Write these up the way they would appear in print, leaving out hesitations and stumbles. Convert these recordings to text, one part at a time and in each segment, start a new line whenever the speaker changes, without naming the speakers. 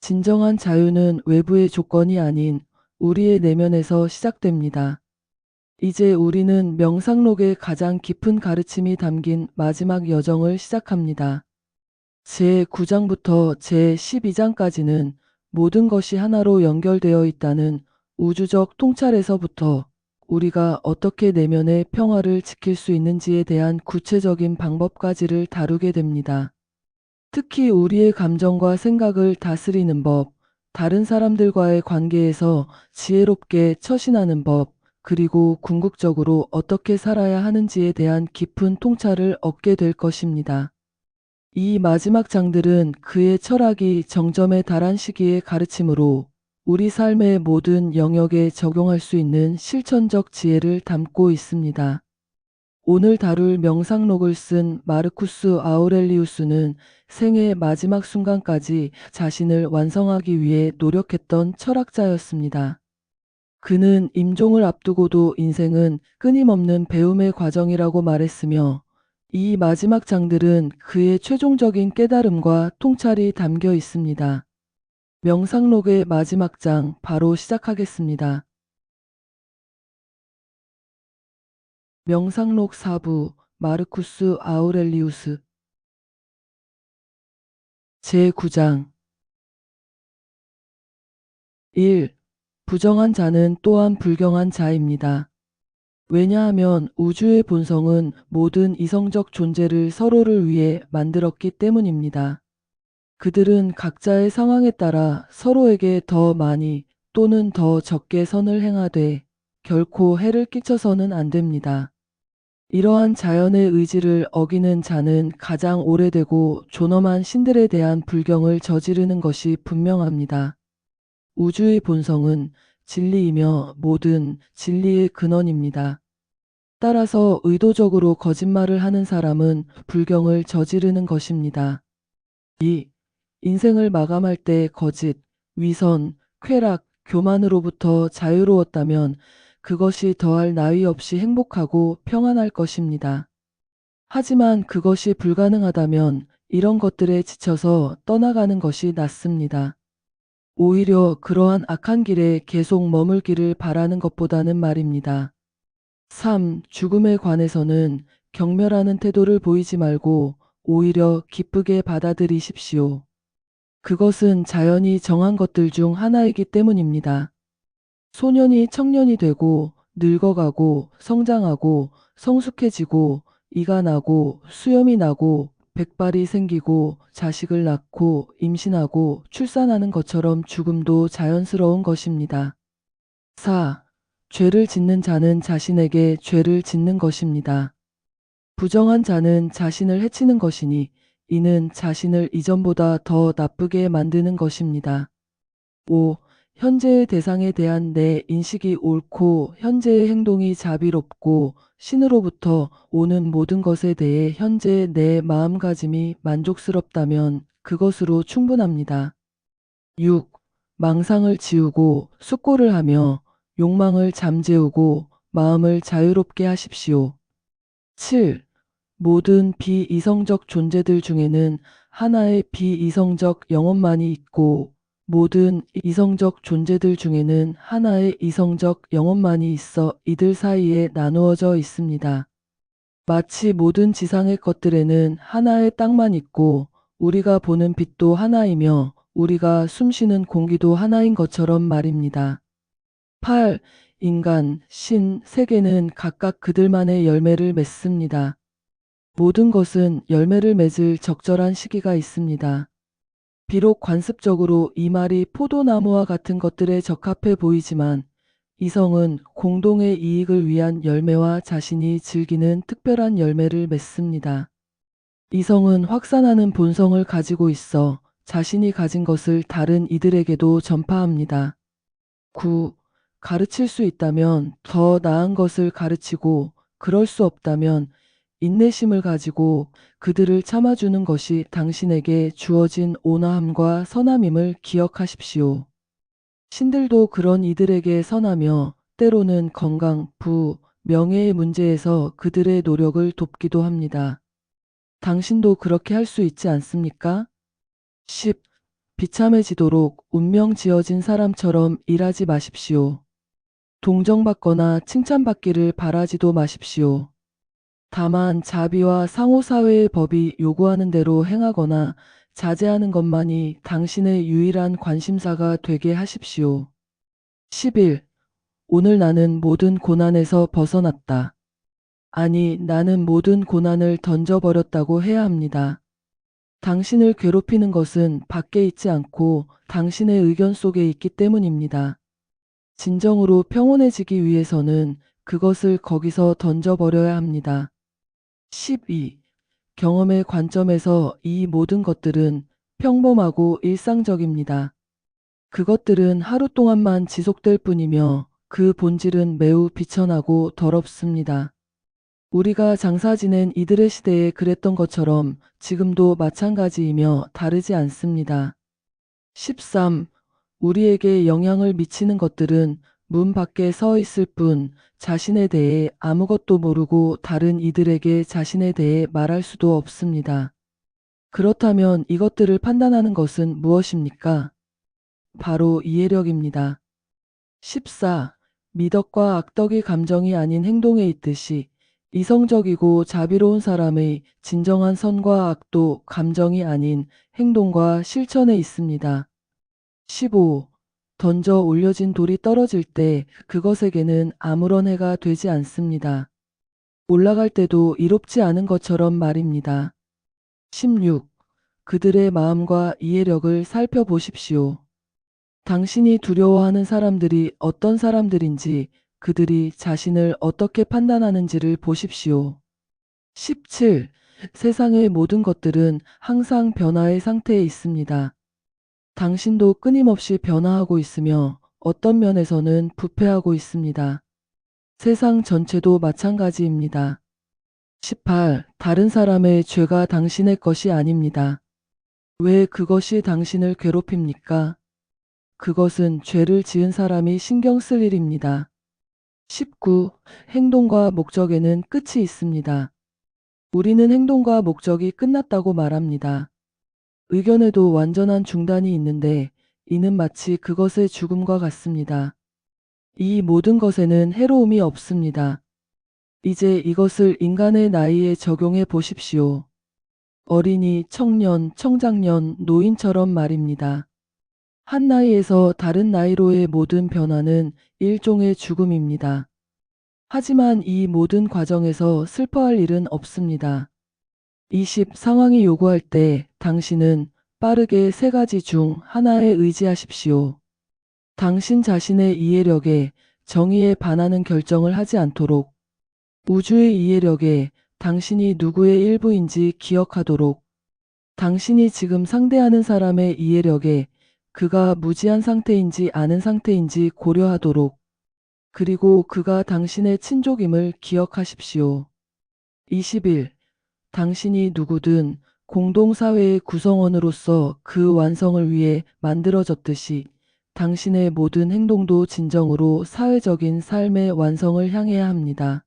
진정한 자유는 외부의 조건이 아닌 우리의 내면에서 시작됩니다. 이제 우리는 명상록의 가장 깊은 가르침이 담긴 마지막 여정을 시작합니다. 제9장부터 제12장까지는 모든 것이 하나로 연결되어 있다는 우주적 통찰에서부터 우리가 어떻게 내면의 평화를 지킬 수 있는지에 대한 구체적인 방법까지를 다루게 됩니다. 특히 우리의 감정과 생각을 다스리는 법, 다른 사람들과의 관계에서 지혜롭게 처신하는 법, 그리고 궁극적으로 어떻게 살아야 하는지에 대한 깊은 통찰을 얻게 될 것입니다. 이 마지막 장들은 그의 철학이 정점에 달한 시기의 가르침으로 우리 삶의 모든 영역에 적용할 수 있는 실천적 지혜를 담고 있습니다. 오늘 다룰 명상록을 쓴 마르쿠스 아우렐리우스는 생애의 마지막 순간까지 자신을 완성하기 위해 노력했던 철학자였습니다. 그는 임종을 앞두고도 인생은 끊임없는 배움의 과정이라고 말했으며 이 마지막 장들은 그의 최종적인 깨달음과 통찰이 담겨 있습니다. 명상록의 마지막 장 바로 시작하겠습니다. 명상록 4부 마르쿠스 아우렐리우스 제9장 1. 부정한 자는 또한 불경한 자입니다. 왜냐하면 우주의 본성은 모든 이성적 존재를 서로를 위해 만들었기 때문입니다. 그들은 각자의 상황에 따라 서로에게 더 많이 또는 더 적게 선을 행하되 결코 해를 끼쳐서는 안 됩니다. 이러한 자연의 의지를 어기는 자는 가장 오래되고 존엄한 신들에 대한 불경을 저지르는 것이 분명합니다. 우주의 본성은 진리이며 모든 진리의 근원입니다. 따라서 의도적으로 거짓말을 하는 사람은 불경을 저지르는 것입니다. 2. 인생을 마감할 때 거짓, 위선, 쾌락, 교만으로부터 자유로웠다면 그것이 더할 나위 없이 행복하고 평안할 것입니다. 하지만 그것이 불가능하다면 이런 것들에 지쳐서 떠나가는 것이 낫습니다. 오히려 그러한 악한 길에 계속 머물기를 바라는 것보다는 말입니다. 3. 죽음에 관해서는 경멸하는 태도를 보이지 말고 오히려 기쁘게 받아들이십시오. 그것은 자연이 정한 것들 중 하나이기 때문입니다. 소년이 청년이 되고 늙어가고 성장하고 성숙해지고 이가 나고 수염이 나고 백발이 생기고 자식을 낳고 임신하고 출산하는 것처럼 죽음도 자연스러운 것입니다. 4. 죄를 짓는 자는 자신에게 죄를 짓는 것입니다. 부정한 자는 자신을 해치는 것이니 이는 자신을 이전보다 더 나쁘게 만드는 것입니다. 5. 현재의 대상에 대한 내 인식이 옳고 현재의 행동이 자비롭고 신으로부터 오는 모든 것에 대해 현재의 내 마음가짐이 만족스럽다면 그것으로 충분합니다. 6. 망상을 지우고 숙고를 하며 욕망을 잠재우고 마음을 자유롭게 하십시오. 7. 모든 비이성적 존재들 중에는 하나의 비이성적 영혼만이 있고 모든 이성적 존재들 중에는 하나의 이성적 영혼만이 있어 이들 사이에 나누어져 있습니다. 마치 모든 지상의 것들에는 하나의 땅만 있고 우리가 보는 빛도 하나이며 우리가 숨쉬는 공기도 하나인 것처럼 말입니다. 8. 인간, 신, 세계는 각각 그들만의 열매를 맺습니다. 모든 것은 열매를 맺을 적절한 시기가 있습니다. 비록 관습적으로 이 말이 포도나무와 같은 것들에 적합해 보이지만 이성은 공동의 이익을 위한 열매와 자신이 즐기는 특별한 열매를 맺습니다. 이성은 확산하는 본성을 가지고 있어 자신이 가진 것을 다른 이들에게도 전파합니다. 9. 가르칠 수 있다면 더 나은 것을 가르치고 그럴 수 없다면 인내심을 가지고 그들을 참아주는 것이 당신에게 주어진 온화함과 선함임을 기억하십시오. 신들도 그런 이들에게 선하며 때로는 건강, 부, 명예의 문제에서 그들의 노력을 돕기도 합니다. 당신도 그렇게 할 수 있지 않습니까? 10. 비참해지도록 운명 지어진 사람처럼 일하지 마십시오. 동정받거나 칭찬받기를 바라지도 마십시오. 다만 자비와 상호사회의 법이 요구하는 대로 행하거나 자제하는 것만이 당신의 유일한 관심사가 되게 하십시오. 10일. 오늘 나는 모든 고난에서 벗어났다. 아니, 나는 모든 고난을 던져버렸다고 해야 합니다. 당신을 괴롭히는 것은 밖에 있지 않고 당신의 의견 속에 있기 때문입니다. 진정으로 평온해지기 위해서는 그것을 거기서 던져버려야 합니다. 12. 경험의 관점에서 이 모든 것들은 평범하고 일상적입니다. 그것들은 하루 동안만 지속될 뿐이며 그 본질은 매우 비천하고 더럽습니다. 우리가 장사 지낸 이들의 시대에 그랬던 것처럼 지금도 마찬가지이며 다르지 않습니다. 13. 우리에게 영향을 미치는 것들은 문 밖에 서 있을 뿐 자신에 대해 아무것도 모르고 다른 이들에게 자신에 대해 말할 수도 없습니다. 그렇다면 이것들을 판단하는 것은 무엇입니까? 바로 이해력입니다. 14. 미덕과 악덕이 감정이 아닌 행동에 있듯이 이성적이고 자비로운 사람의 진정한 선과 악도 감정이 아닌 행동과 실천에 있습니다. 15. 던져 올려진 돌이 떨어질 때 그것에게는 아무런 해가 되지 않습니다. 올라갈 때도 이롭지 않은 것처럼 말입니다. 16. 그들의 마음과 이해력을 살펴보십시오. 당신이 두려워하는 사람들이 어떤 사람들인지 그들이 자신을 어떻게 판단하는지를 보십시오. 17. 세상의 모든 것들은 항상 변화의 상태에 있습니다. 당신도 끊임없이 변화하고 있으며 어떤 면에서는 부패하고 있습니다. 세상 전체도 마찬가지입니다. 18. 다른 사람의 죄가 당신의 것이 아닙니다. 왜 그것이 당신을 괴롭힙니까? 그것은 죄를 지은 사람이 신경 쓸 일입니다. 19. 행동과 목적에는 끝이 있습니다. 우리는 행동과 목적이 끝났다고 말합니다. 의견에도 완전한 중단이 있는데 이는 마치 그것의 죽음과 같습니다. 이 모든 것에는 해로움이 없습니다. 이제 이것을 인간의 나이에 적용해 보십시오. 어린이, 청년, 청장년, 노인처럼 말입니다. 한 나이에서 다른 나이로의 모든 변화는 일종의 죽음입니다. 하지만 이 모든 과정에서 슬퍼할 일은 없습니다. 20. 상황이 요구할 때 당신은 빠르게 세 가지 중 하나에 의지하십시오. 당신 자신의 이해력에 정의에 반하는 결정을 하지 않도록, 우주의 이해력에 당신이 누구의 일부인지 기억하도록, 당신이 지금 상대하는 사람의 이해력에 그가 무지한 상태인지 아는 상태인지 고려하도록, 그리고 그가 당신의 친족임을 기억하십시오. 21. 당신이 누구든 공동사회의 구성원으로서 그 완성을 위해 만들어졌듯이 당신의 모든 행동도 진정으로 사회적인 삶의 완성을 향해야 합니다.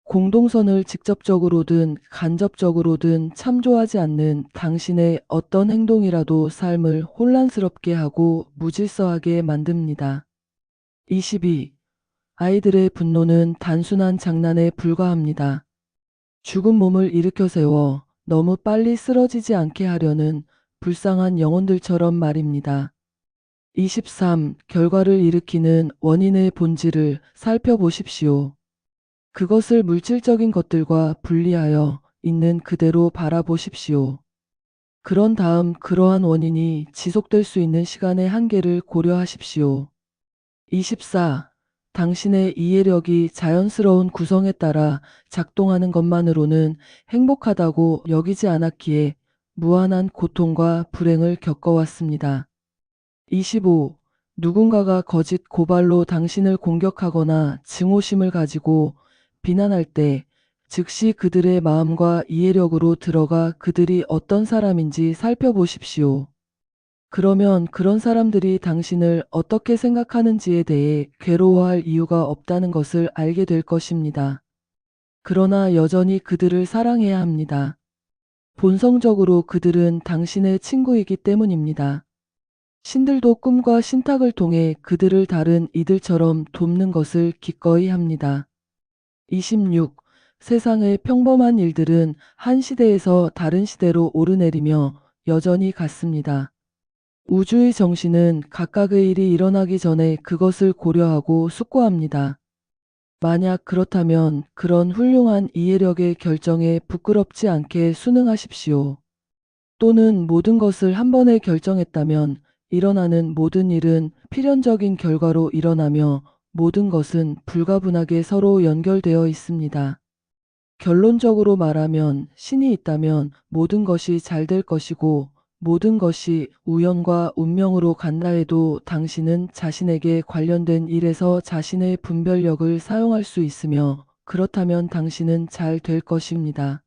공동선을 직접적으로든 간접적으로든 참조하지 않는 당신의 어떤 행동이라도 삶을 혼란스럽게 하고 무질서하게 만듭니다. 22. 아이들의 분노는 단순한 장난에 불과합니다. 죽은 몸을 일으켜 세워 너무 빨리 쓰러지지 않게 하려는 불쌍한 영혼들처럼 말입니다. 23. 결과를 일으키는 원인의 본질을 살펴보십시오. 그것을 물질적인 것들과 분리하여 있는 그대로 바라보십시오. 그런 다음 그러한 원인이 지속될 수 있는 시간의 한계를 고려하십시오. 24. 당신의 이해력이 자연스러운 구성에 따라 작동하는 것만으로는 행복하다고 여기지 않았기에 무한한 고통과 불행을 겪어왔습니다. 25. 누군가가 거짓 고발로 당신을 공격하거나 증오심을 가지고 비난할 때 즉시 그들의 마음과 이해력으로 들어가 그들이 어떤 사람인지 살펴보십시오. 그러면 그런 사람들이 당신을 어떻게 생각하는지에 대해 괴로워할 이유가 없다는 것을 알게 될 것입니다. 그러나 여전히 그들을 사랑해야 합니다. 본성적으로 그들은 당신의 친구이기 때문입니다. 신들도 꿈과 신탁을 통해 그들을 다른 이들처럼 돕는 것을 기꺼이 합니다. 26. 세상의 평범한 일들은 한 시대에서 다른 시대로 오르내리며 여전히 같습니다. 우주의 정신은 각각의 일이 일어나기 전에 그것을 고려하고 숙고합니다. 만약 그렇다면 그런 훌륭한 이해력의 결정에 부끄럽지 않게 순응하십시오. 또는 모든 것을 한 번에 결정했다면 일어나는 모든 일은 필연적인 결과로 일어나며 모든 것은 불가분하게 서로 연결되어 있습니다. 결론적으로 말하면 신이 있다면 모든 것이 잘 될 것이고 모든 것이 우연과 운명으로 간다 해도 당신은 자신에게 관련된 일에서 자신의 분별력을 사용할 수 있으며 그렇다면 당신은 잘 될 것입니다.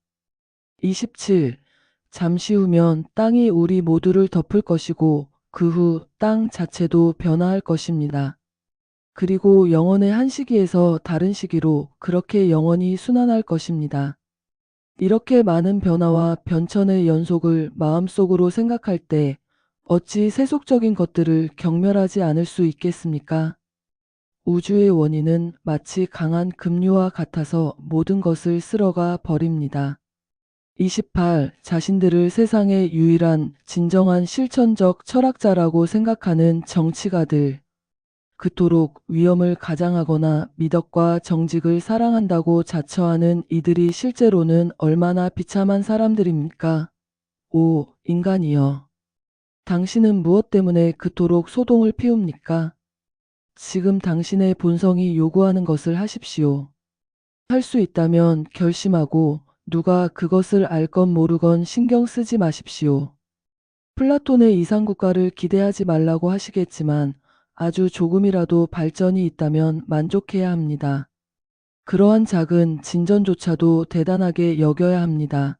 27. 잠시 후면 땅이 우리 모두를 덮을 것이고 그 후 땅 자체도 변화할 것입니다. 그리고 영원의 한 시기에서 다른 시기로 그렇게 영원히 순환할 것입니다. 이렇게 많은 변화와 변천의 연속을 마음속으로 생각할 때 어찌 세속적인 것들을 경멸하지 않을 수 있겠습니까? 우주의 원인은 마치 강한 급류와 같아서 모든 것을 쓸어가 버립니다. 28. 자신들을 세상의 유일한 진정한 실천적 철학자라고 생각하는 정치가들. 그토록 위험을 가장하거나 미덕과 정직을 사랑한다고 자처하는 이들이 실제로는 얼마나 비참한 사람들입니까? 5. 인간이여. 당신은 무엇 때문에 그토록 소동을 피웁니까? 지금 당신의 본성이 요구하는 것을 하십시오. 할 수 있다면 결심하고 누가 그것을 알건 모르건 신경 쓰지 마십시오. 플라톤의 이상국가를 기대하지 말라고 하시겠지만 아주 조금이라도 발전이 있다면 만족해야 합니다. 그러한 작은 진전조차도 대단하게 여겨야 합니다.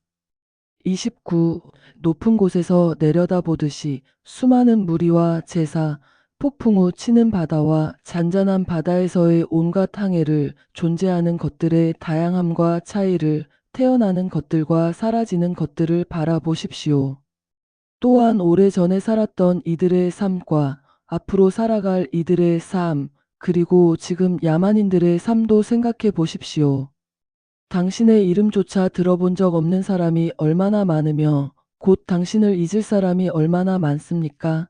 29. 높은 곳에서 내려다보듯이 수많은 무리와 제사, 폭풍 후 치는 바다와 잔잔한 바다에서의 온갖 항해를, 존재하는 것들의 다양함과 차이를, 태어나는 것들과 사라지는 것들을 바라보십시오. 또한 오래전에 살았던 이들의 삶과 앞으로 살아갈 이들의 삶, 그리고 지금 야만인들의 삶도 생각해 보십시오. 당신의 이름조차 들어본 적 없는 사람이 얼마나 많으며 곧 당신을 잊을 사람이 얼마나 많습니까?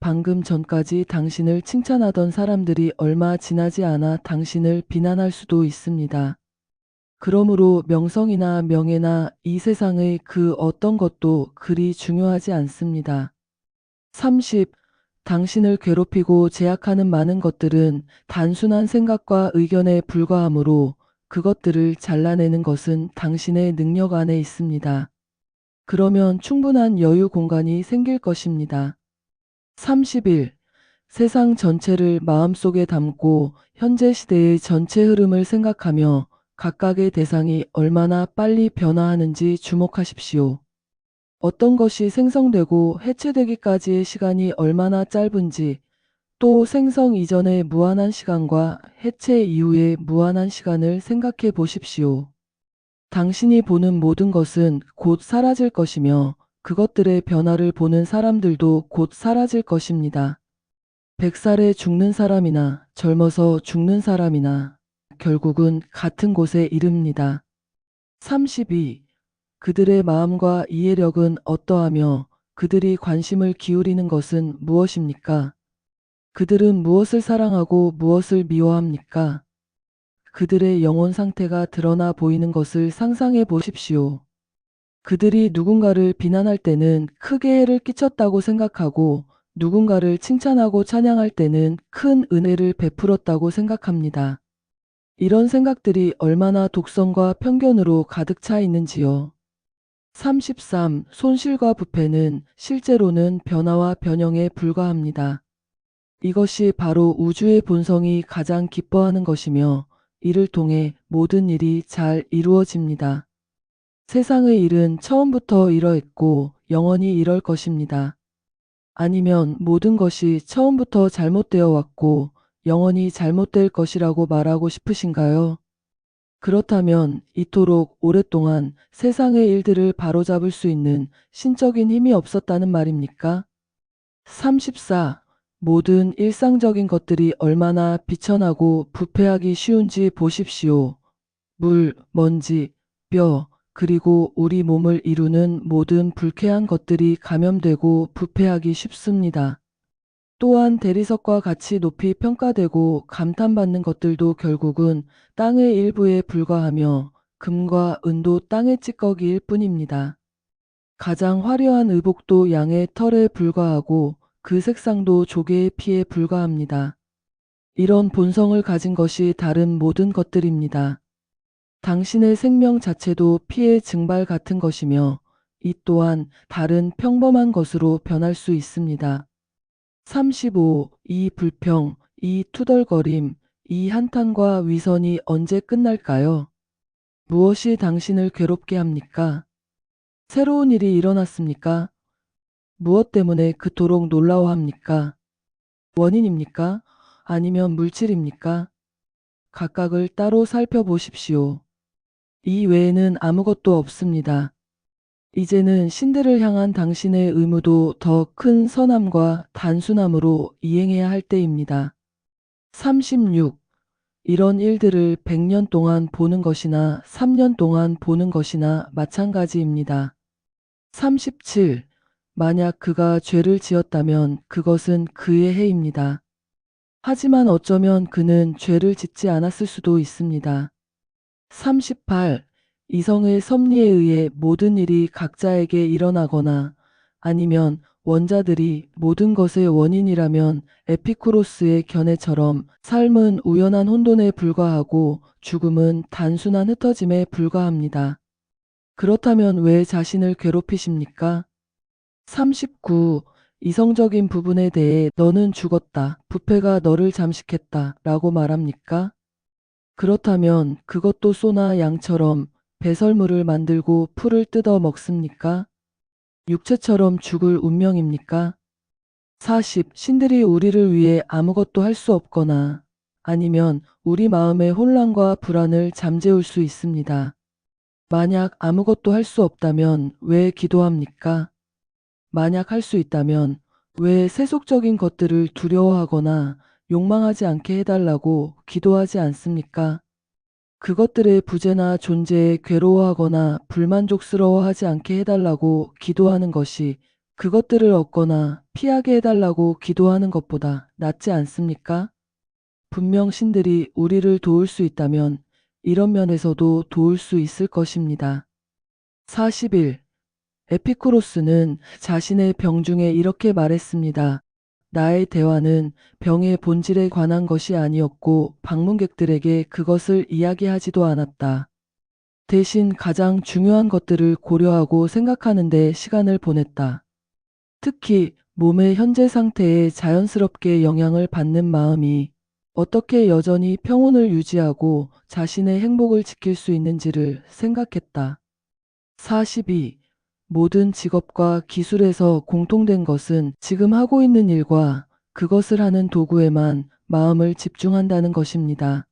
방금 전까지 당신을 칭찬하던 사람들이 얼마 지나지 않아 당신을 비난할 수도 있습니다. 그러므로 명성이나 명예나 이 세상의 그 어떤 것도 그리 중요하지 않습니다. 30. 당신을 괴롭히고 제약하는 많은 것들은 단순한 생각과 의견에 불과하므로 그것들을 잘라내는 것은 당신의 능력 안에 있습니다. 그러면 충분한 여유 공간이 생길 것입니다. 31. 세상 전체를 마음속에 담고 현재 시대의 전체 흐름을 생각하며 각각의 대상이 얼마나 빨리 변화하는지 주목하십시오. 어떤 것이 생성되고 해체되기까지의 시간이 얼마나 짧은지, 또 생성 이전의 무한한 시간과 해체 이후의 무한한 시간을 생각해 보십시오. 당신이 보는 모든 것은 곧 사라질 것이며 그것들의 변화를 보는 사람들도 곧 사라질 것입니다. 100살에 죽는 사람이나 젊어서 죽는 사람이나 결국은 같은 곳에 이릅니다. 32. 그들의 마음과 이해력은 어떠하며 그들이 관심을 기울이는 것은 무엇입니까? 그들은 무엇을 사랑하고 무엇을 미워합니까? 그들의 영혼 상태가 드러나 보이는 것을 상상해 보십시오. 그들이 누군가를 비난할 때는 크게 해를 끼쳤다고 생각하고 누군가를 칭찬하고 찬양할 때는 큰 은혜를 베풀었다고 생각합니다. 이런 생각들이 얼마나 독선과 편견으로 가득 차 있는지요. 33. 손실과 부패는 실제로는 변화와 변형에 불과합니다. 이것이 바로 우주의 본성이 가장 기뻐하는 것이며 이를 통해 모든 일이 잘 이루어집니다. 세상의 일은 처음부터 이러했고 영원히 이럴 것입니다. 아니면 모든 것이 처음부터 잘못되어 왔고 영원히 잘못될 것이라고 말하고 싶으신가요? 그렇다면 이토록 오랫동안 세상의 일들을 바로잡을 수 있는 신적인 힘이 없었다는 말입니까? 34. 모든 일상적인 것들이 얼마나 비천하고 부패하기 쉬운지 보십시오. 물, 먼지, 뼈, 그리고 우리 몸을 이루는 모든 불쾌한 것들이 감염되고 부패하기 쉽습니다. 또한 대리석과 같이 높이 평가되고 감탄받는 것들도 결국은 땅의 일부에 불과하며 금과 은도 땅의 찌꺼기일 뿐입니다. 가장 화려한 의복도 양의 털에 불과하고 그 색상도 조개의 피에 불과합니다. 이런 본성을 가진 것이 다른 모든 것들입니다. 당신의 생명 자체도 피의 증발 같은 것이며 이 또한 다른 평범한 것으로 변할 수 있습니다. 35. 이 불평, 이 투덜거림, 이 한탄과 위선이 언제 끝날까요? 무엇이 당신을 괴롭게 합니까? 새로운 일이 일어났습니까? 무엇 때문에 그토록 놀라워합니까? 원인입니까? 아니면 물질입니까? 각각을 따로 살펴보십시오. 이 외에는 아무것도 없습니다. 이제는 신들을 향한 당신의 의무도 더 큰 선함과 단순함으로 이행해야 할 때입니다. 36. 이런 일들을 100년 동안 보는 것이나 3년 동안 보는 것이나 마찬가지입니다. 37. 만약 그가 죄를 지었다면 그것은 그의 해입니다. 하지만 어쩌면 그는 죄를 짓지 않았을 수도 있습니다. 38. 이성의 섭리에 의해 모든 일이 각자에게 일어나거나 아니면 원자들이 모든 것의 원인이라면 에피쿠로스의 견해처럼 삶은 우연한 혼돈에 불과하고 죽음은 단순한 흩어짐에 불과합니다. 그렇다면 왜 자신을 괴롭히십니까? 39. 이성적인 부분에 대해 너는 죽었다. 부패가 너를 잠식했다. 라고 말합니까? 그렇다면 그것도 소나 양처럼 배설물을 만들고 풀을 뜯어 먹습니까? 육체처럼 죽을 운명입니까? 40. 신들이 우리를 위해 아무것도 할 수 없거나 아니면 우리 마음의 혼란과 불안을 잠재울 수 있습니다. 만약 아무것도 할 수 없다면 왜 기도합니까? 만약 할 수 있다면 왜 세속적인 것들을 두려워하거나 욕망하지 않게 해달라고 기도하지 않습니까? 그것들의 부재나 존재에 괴로워하거나 불만족스러워하지 않게 해달라고 기도하는 것이 그것들을 얻거나 피하게 해달라고 기도하는 것보다 낫지 않습니까? 분명 신들이 우리를 도울 수 있다면 이런 면에서도 도울 수 있을 것입니다. 41. 에피쿠로스는 자신의 병 중에 이렇게 말했습니다. 나의 대화는 병의 본질에 관한 것이 아니었고 방문객들에게 그것을 이야기하지도 않았다. 대신 가장 중요한 것들을 고려하고 생각하는 데 시간을 보냈다. 특히 몸의 현재 상태에 자연스럽게 영향을 받는 마음이 어떻게 여전히 평온을 유지하고 자신의 행복을 지킬 수 있는지를 생각했다. 42. 모든 직업과 기술에서 공통된 것은 지금 하고 있는 일과 그것을 하는 도구에만 마음을 집중한다는 것입니다.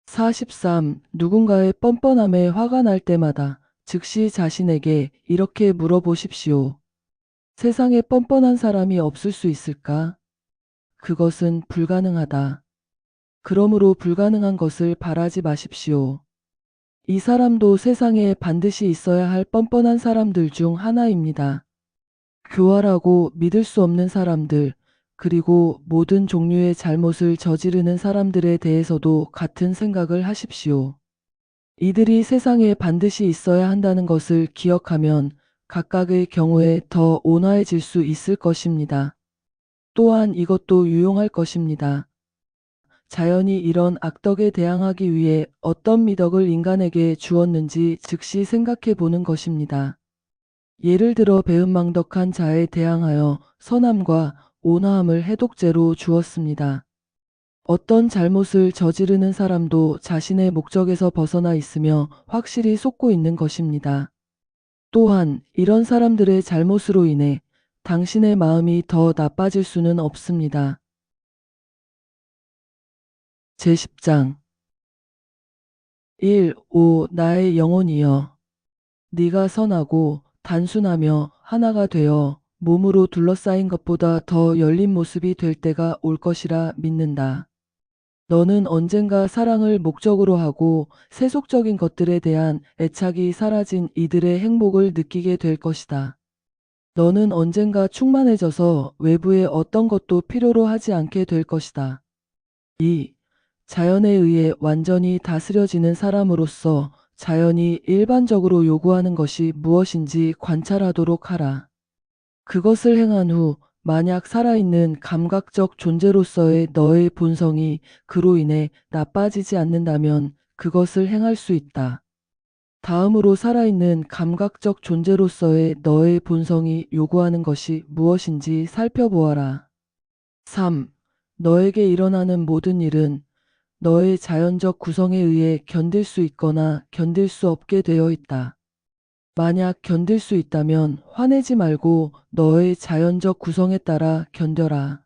43. 누군가의 뻔뻔함에 화가 날 때마다 즉시 자신에게 이렇게 물어보십시오. 세상에 뻔뻔한 사람이 없을 수 있을까? 그것은 불가능하다. 그러므로 불가능한 것을 바라지 마십시오. 이 사람도 세상에 반드시 있어야 할 뻔뻔한 사람들 중 하나입니다. 교활하고 믿을 수 없는 사람들, 그리고 모든 종류의 잘못을 저지르는 사람들에 대해서도 같은 생각을 하십시오. 이들이 세상에 반드시 있어야 한다는 것을 기억하면 각각의 경우에 더 온화해질 수 있을 것입니다. 또한 이것도 유용할 것입니다. 자연이 이런 악덕에 대항하기 위해 어떤 미덕을 인간에게 주었는지 즉시 생각해 보는 것입니다. 예를 들어 배은망덕한 자에 대항하여 선함과 온화함을 해독제로 주었습니다. 어떤 잘못을 저지르는 사람도 자신의 목적에서 벗어나 있으며 확실히 속고 있는 것입니다. 또한 이런 사람들의 잘못으로 인해 당신의 마음이 더 나빠질 수는 없습니다. 제10장 1. 오 나의 영혼이여 네가 선하고 단순하며 하나가 되어 몸으로 둘러싸인 것보다 더 열린 모습이 될 때가 올 것이라 믿는다. 너는 언젠가 사랑을 목적으로 하고 세속적인 것들에 대한 애착이 사라진 이들의 행복을 느끼게 될 것이다. 너는 언젠가 충만해져서 외부의 어떤 것도 필요로 하지 않게 될 것이다. 2. 자연에 의해 완전히 다스려지는 사람으로서 자연이 일반적으로 요구하는 것이 무엇인지 관찰하도록 하라. 그것을 행한 후 만약 살아있는 감각적 존재로서의 너의 본성이 그로 인해 나빠지지 않는다면 그것을 행할 수 있다. 다음으로 살아있는 감각적 존재로서의 너의 본성이 요구하는 것이 무엇인지 살펴보아라. 3. 너에게 일어나는 모든 일은 너의 자연적 구성에 의해 견딜 수 있거나 견딜 수 없게 되어 있다. 만약 견딜 수 있다면 화내지 말고 너의 자연적 구성에 따라 견뎌라.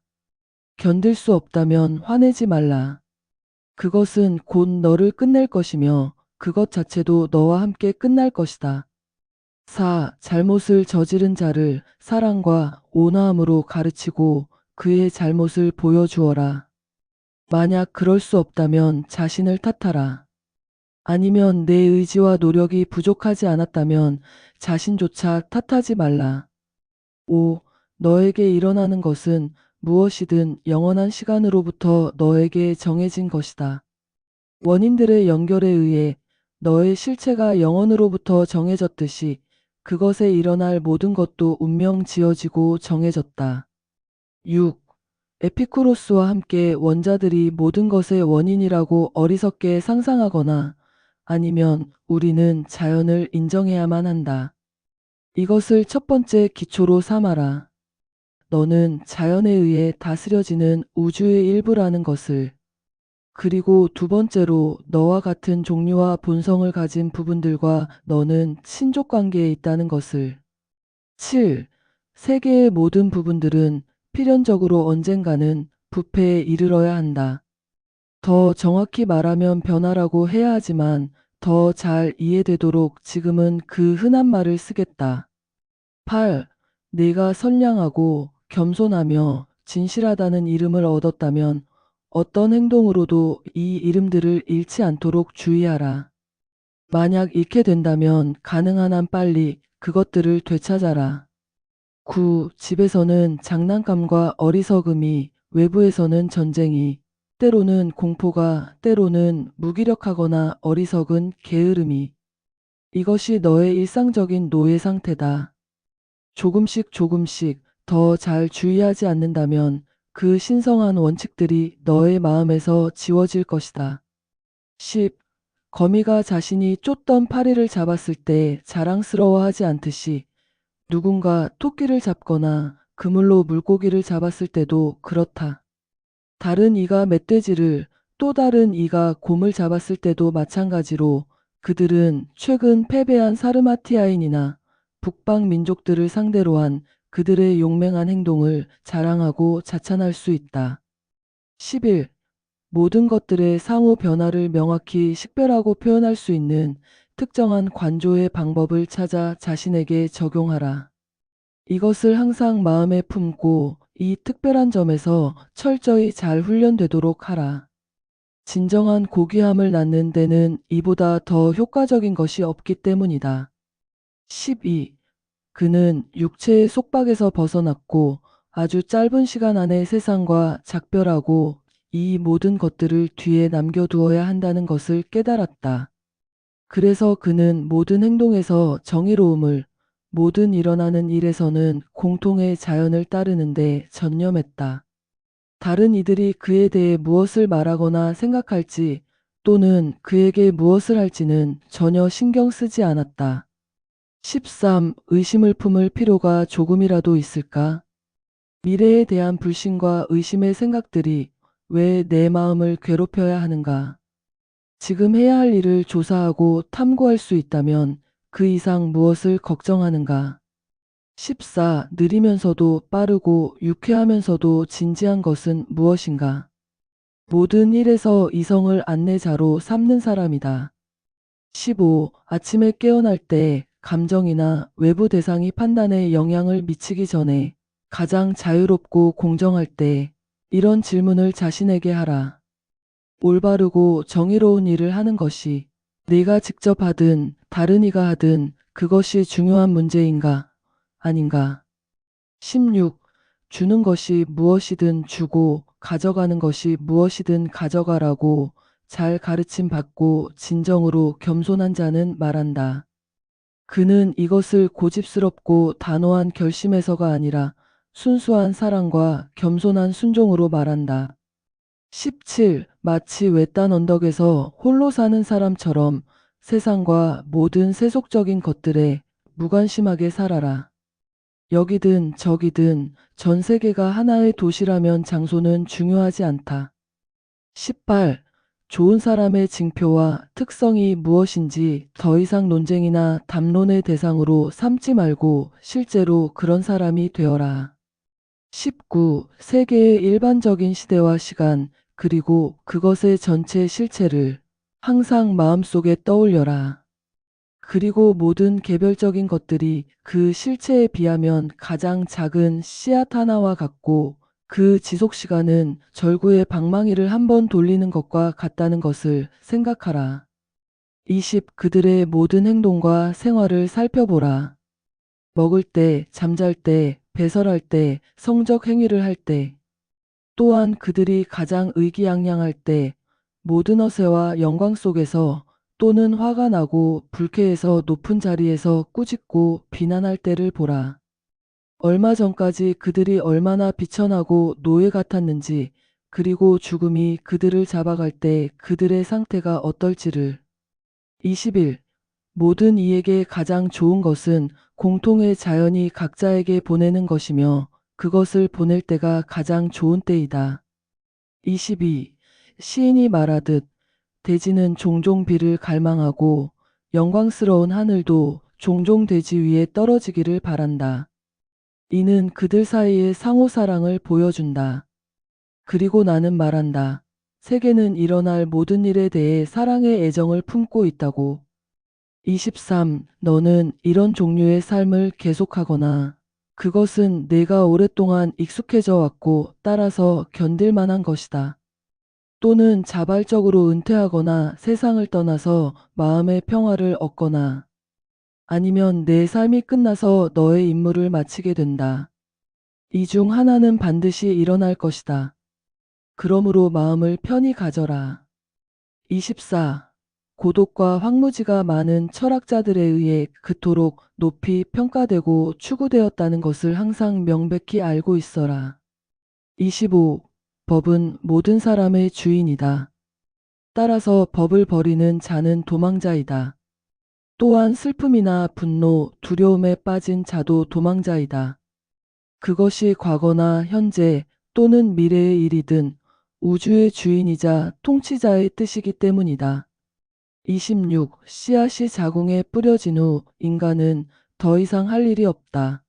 견딜 수 없다면 화내지 말라. 그것은 곧 너를 끝낼 것이며 그것 자체도 너와 함께 끝날 것이다. 4. 잘못을 저지른 자를 사랑과 온화함으로 가르치고 그의 잘못을 보여주어라. 만약 그럴 수 없다면 자신을 탓하라. 아니면 내 의지와 노력이 부족하지 않았다면 자신조차 탓하지 말라. 5. 너에게 일어나는 것은 무엇이든 영원한 시간으로부터 너에게 정해진 것이다. 원인들의 연결에 의해 너의 실체가 영원으로부터 정해졌듯이 그것에 일어날 모든 것도 운명 지어지고 정해졌다. 6. 에피쿠로스와 함께 원자들이 모든 것의 원인이라고 어리석게 상상하거나 아니면 우리는 자연을 인정해야만 한다. 이것을 첫 번째 기초로 삼아라. 너는 자연에 의해 다스려지는 우주의 일부라는 것을. 그리고 두 번째로 너와 같은 종류와 본성을 가진 부분들과 너는 친족 관계에 있다는 것을. 7. 세계의 모든 부분들은 필연적으로 언젠가는 부패에 이르러야 한다. 더 정확히 말하면 변화라고 해야 하지만 더 잘 이해되도록 지금은 그 흔한 말을 쓰겠다. 8. 네가 선량하고 겸손하며 진실하다는 이름을 얻었다면 어떤 행동으로도 이 이름들을 잃지 않도록 주의하라. 만약 잃게 된다면 가능한 한 빨리 그것들을 되찾아라. 9. 집에서는 장난감과 어리석음이, 외부에서는 전쟁이, 때로는 공포가, 때로는 무기력하거나 어리석은 게으름이. 이것이 너의 일상적인 노예 상태다. 조금씩 조금씩 더 잘 주의하지 않는다면 그 신성한 원칙들이 너의 마음에서 지워질 것이다. 10. 거미가 자신이 쫓던 파리를 잡았을 때 자랑스러워하지 않듯이 누군가 토끼를 잡거나 그물로 물고기를 잡았을 때도 그렇다. 다른 이가 멧돼지를 또 다른 이가 곰을 잡았을 때도 마찬가지로 그들은 최근 패배한 사르마티아인이나 북방 민족들을 상대로 한 그들의 용맹한 행동을 자랑하고 자찬할 수 있다. 11. 모든 것들의 상호 변화를 명확히 식별하고 표현할 수 있는 특정한 관조의 방법을 찾아 자신에게 적용하라. 이것을 항상 마음에 품고 이 특별한 점에서 철저히 잘 훈련되도록 하라. 진정한 고귀함을 낳는 데는 이보다 더 효과적인 것이 없기 때문이다. 12. 그는 육체의 속박에서 벗어났고 아주 짧은 시간 안에 세상과 작별하고 이 모든 것들을 뒤에 남겨두어야 한다는 것을 깨달았다. 그래서 그는 모든 행동에서 정의로움을, 모든 일어나는 일에서는 공통의 자연을 따르는데 전념했다. 다른 이들이 그에 대해 무엇을 말하거나 생각할지 또는 그에게 무엇을 할지는 전혀 신경 쓰지 않았다. 13. 의심을 품을 필요가 조금이라도 있을까? 미래에 대한 불신과 의심의 생각들이 왜 내 마음을 괴롭혀야 하는가? 지금 해야 할 일을 조사하고 탐구할 수 있다면 그 이상 무엇을 걱정하는가? 14. 느리면서도 빠르고 유쾌하면서도 진지한 것은 무엇인가? 모든 일에서 이성을 안내자로 삼는 사람이다. 15. 아침에 깨어날 때 감정이나 외부 대상이 판단에 영향을 미치기 전에 가장 자유롭고 공정할 때 이런 질문을 자신에게 하라. 올바르고 정의로운 일을 하는 것이 네가 직접 하든 다른 이가 하든 그것이 중요한 문제인가 아닌가. 16. 주는 것이 무엇이든 주고 가져가는 것이 무엇이든 가져가라고 잘 가르침 받고 진정으로 겸손한 자는 말한다. 그는 이것을 고집스럽고 단호한 결심에서가 아니라 순수한 사랑과 겸손한 순종으로 말한다. 17. 마치 외딴 언덕에서 홀로 사는 사람처럼 세상과 모든 세속적인 것들에 무관심하게 살아라. 여기든 저기든 전 세계가 하나의 도시라면 장소는 중요하지 않다. 18. 좋은 사람의 징표와 특성이 무엇인지 더 이상 논쟁이나 담론의 대상으로 삼지 말고 실제로 그런 사람이 되어라. 19. 세계의 일반적인 시대와 시간, 그리고 그것의 전체 실체를 항상 마음속에 떠올려라. 그리고 모든 개별적인 것들이 그 실체에 비하면 가장 작은 씨앗 하나와 같고 그 지속 시간은 절구의 방망이를 한 번 돌리는 것과 같다는 것을 생각하라. 20. 그들의 모든 행동과 생활을 살펴보라. 먹을 때, 잠잘 때, 배설할 때, 성적 행위를 할 때, 또한 그들이 가장 의기양양할 때, 모든 허세와 영광 속에서 또는 화가 나고 불쾌해서 높은 자리에서 꾸짖고 비난할 때를 보라. 얼마 전까지 그들이 얼마나 비천하고 노예 같았는지, 그리고 죽음이 그들을 잡아갈 때 그들의 상태가 어떨지를. 21. 모든 이에게 가장 좋은 것은 공통의 자연이 각자에게 보내는 것이며 그것을 보낼 때가 가장 좋은 때이다. 22. 시인이 말하듯 대지는 종종 비를 갈망하고 영광스러운 하늘도 종종 대지 위에 떨어지기를 바란다. 이는 그들 사이의 상호 사랑을 보여준다. 그리고 나는 말한다. 세계는 일어날 모든 일에 대해 사랑의 애정을 품고 있다고. 23. 너는 이런 종류의 삶을 계속하거나 그것은 내가 오랫동안 익숙해져 왔고 따라서 견딜 만한 것이다. 또는 자발적으로 은퇴하거나 세상을 떠나서 마음의 평화를 얻거나 아니면 내 삶이 끝나서 너의 임무를 마치게 된다. 이 중 하나는 반드시 일어날 것이다. 그러므로 마음을 편히 가져라. 24. 고독과 황무지가 많은 철학자들에 의해 그토록 높이 평가되고 추구되었다는 것을 항상 명백히 알고 있어라. 25. 법은 모든 사람의 주인이다. 따라서 법을 버리는 자는 도망자이다. 또한 슬픔이나 분노, 두려움에 빠진 자도 도망자이다. 그것이 과거나 현재 또는 미래의 일이든 우주의 주인이자 통치자의 뜻이기 때문이다. 26. 씨앗이 자궁에 뿌려진 후 인간은 더 이상 할 일이 없다.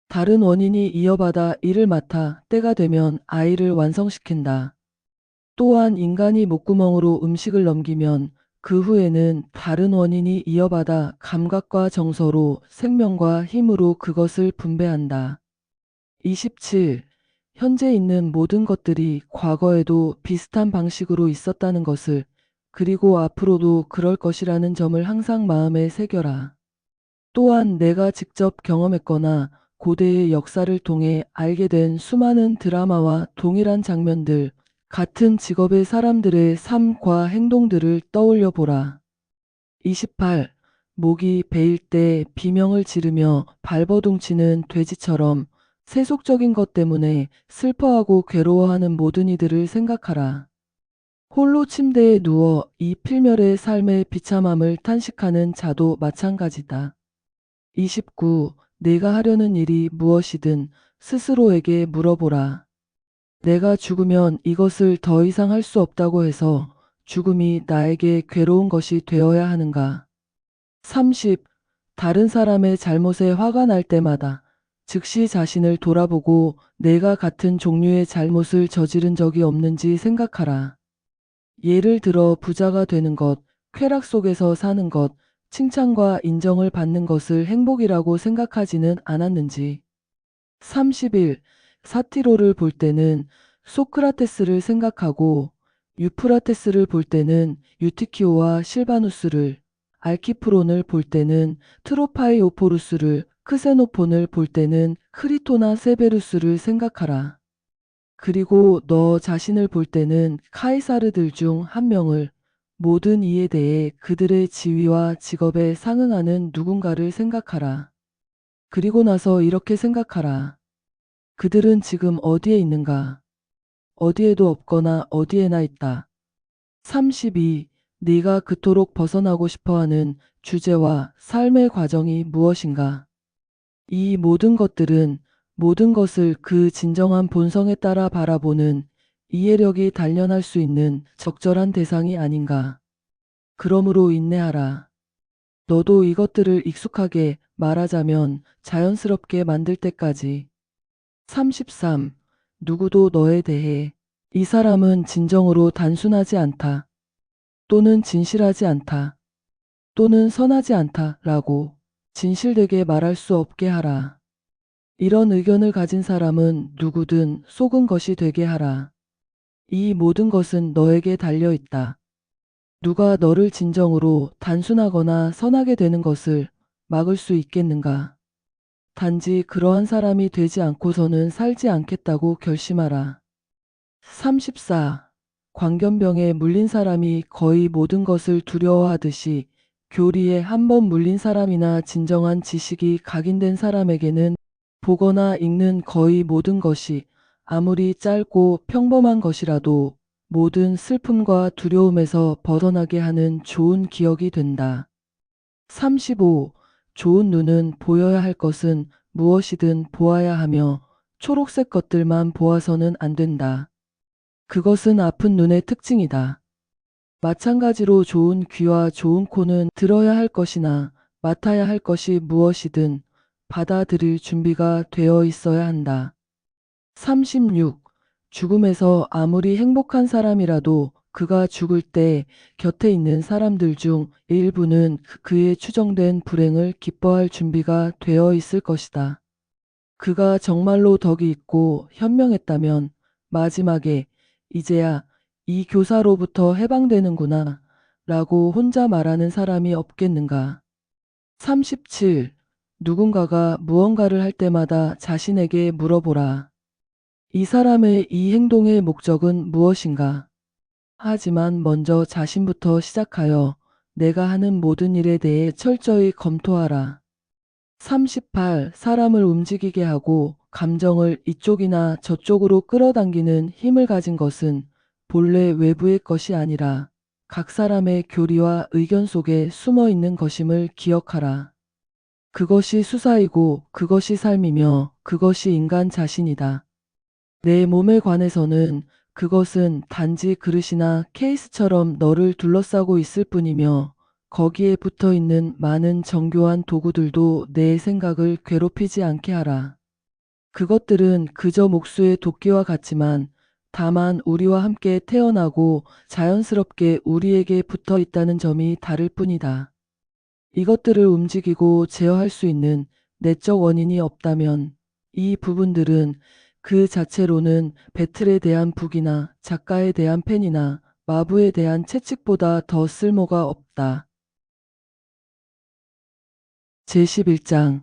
다른 원인이 이어받아 일을 맡아 때가 되면 아이를 완성시킨다. 또한 인간이 목구멍으로 음식을 넘기면 그 후에는 다른 원인이 이어받아 감각과 정서로 생명과 힘으로 그것을 분배한다. 27. 현재 있는 모든 것들이 과거에도 비슷한 방식으로 있었다는 것을 그리고 앞으로도 그럴 것이라는 점을 항상 마음에 새겨라. 또한 내가 직접 경험했거나 고대의 역사를 통해 알게 된 수많은 드라마와 동일한 장면들, 같은 직업의 사람들의 삶과 행동들을 떠올려 보라. 28. 목이 베일 때 비명을 지르며 발버둥치는 돼지처럼 세속적인 것 때문에 슬퍼하고 괴로워하는 모든 이들을 생각하라. 홀로 침대에 누워 이 필멸의 삶의 비참함을 탄식하는 자도 마찬가지다. 29. 내가 하려는 일이 무엇이든 스스로에게 물어보라. 내가 죽으면 이것을 더 이상 할 수 없다고 해서 죽음이 나에게 괴로운 것이 되어야 하는가? 30. 다른 사람의 잘못에 화가 날 때마다 즉시 자신을 돌아보고 내가 같은 종류의 잘못을 저지른 적이 없는지 생각하라. 예를 들어 부자가 되는 것, 쾌락 속에서 사는 것, 칭찬과 인정을 받는 것을 행복이라고 생각하지는 않았는지. 30일, 사티로를 볼 때는 소크라테스를 생각하고 유프라테스를 볼 때는 유티키오와 실바누스를, 알키프론을 볼 때는 트로파이오포루스를, 크세노폰을 볼 때는 크리토나 세베루스를 생각하라. 그리고 너 자신을 볼 때는 카이사르들 중 한 명을, 모든 이에 대해 그들의 지위와 직업에 상응하는 누군가를 생각하라. 그리고 나서 이렇게 생각하라. 그들은 지금 어디에 있는가? 어디에도 없거나 어디에나 있다. 32. 네가 그토록 벗어나고 싶어하는 주제와 삶의 과정이 무엇인가? 이 모든 것을 그 진정한 본성에 따라 바라보는 이해력이 단련할 수 있는 적절한 대상이 아닌가? 그러므로 인내하라. 너도 이것들을 익숙하게, 말하자면 자연스럽게 만들 때까지. 33. 누구도 너에 대해 이 사람은 진정으로 단순하지 않다, 또는 진실하지 않다, 또는 선하지 않다 라고 진실되게 말할 수 없게 하라. 이런 의견을 가진 사람은 누구든 속은 것이 되게 하라. 이 모든 것은 너에게 달려 있다. 누가 너를 진정으로 단순하거나 선하게 되는 것을 막을 수 있겠는가? 단지 그러한 사람이 되지 않고서는 살지 않겠다고 결심하라. 34. 광견병에 물린 사람이 거의 모든 것을 두려워하듯이 교리에 한 번 물린 사람이나 진정한 지식이 각인된 사람에게는 보거나 읽는 거의 모든 것이 아무리 짧고 평범한 것이라도 모든 슬픔과 두려움에서 벗어나게 하는 좋은 기억이 된다. 35. 좋은 눈은 보여야 할 것은 무엇이든 보아야 하며 초록색 것들만 보아서는 안 된다. 그것은 아픈 눈의 특징이다. 마찬가지로 좋은 귀와 좋은 코는 들어야 할 것이나 맡아야 할 것이 무엇이든 받아들일 준비가 되어 있어야 한다. 36. 죽음에서 아무리 행복한 사람이라도 그가 죽을 때 곁에 있는 사람들 중 일부는 그의 추정된 불행을 기뻐할 준비가 되어 있을 것이다. 그가 정말로 덕이 있고 현명했다면 마지막에 이제야 이 교사로부터 해방되는구나 라고 혼자 말하는 사람이 없겠는가. 37. 누군가가 무언가를 할 때마다 자신에게 물어보라. 이 사람의 이 행동의 목적은 무엇인가? 하지만 먼저 자신부터 시작하여 내가 하는 모든 일에 대해 철저히 검토하라. 38. 사람을 움직이게 하고 감정을 이쪽이나 저쪽으로 끌어당기는 힘을 가진 것은 본래 외부의 것이 아니라 각 사람의 교리와 의견 속에 숨어 있는 것임을 기억하라. 그것이 수사이고 그것이 삶이며 그것이 인간 자신이다. 내 몸에 관해서는 그것은 단지 그릇이나 케이스처럼 너를 둘러싸고 있을 뿐이며 거기에 붙어 있는 많은 정교한 도구들도 내 생각을 괴롭히지 않게 하라. 그것들은 그저 목수의 도끼와 같지만 다만 우리와 함께 태어나고 자연스럽게 우리에게 붙어 있다는 점이 다를 뿐이다. 이것들을 움직이고 제어할 수 있는 내적 원인이 없다면 이 부분들은 그 자체로는 배틀에 대한 북이나 작가에 대한 펜이나 마부에 대한 채찍보다 더 쓸모가 없다. 제11장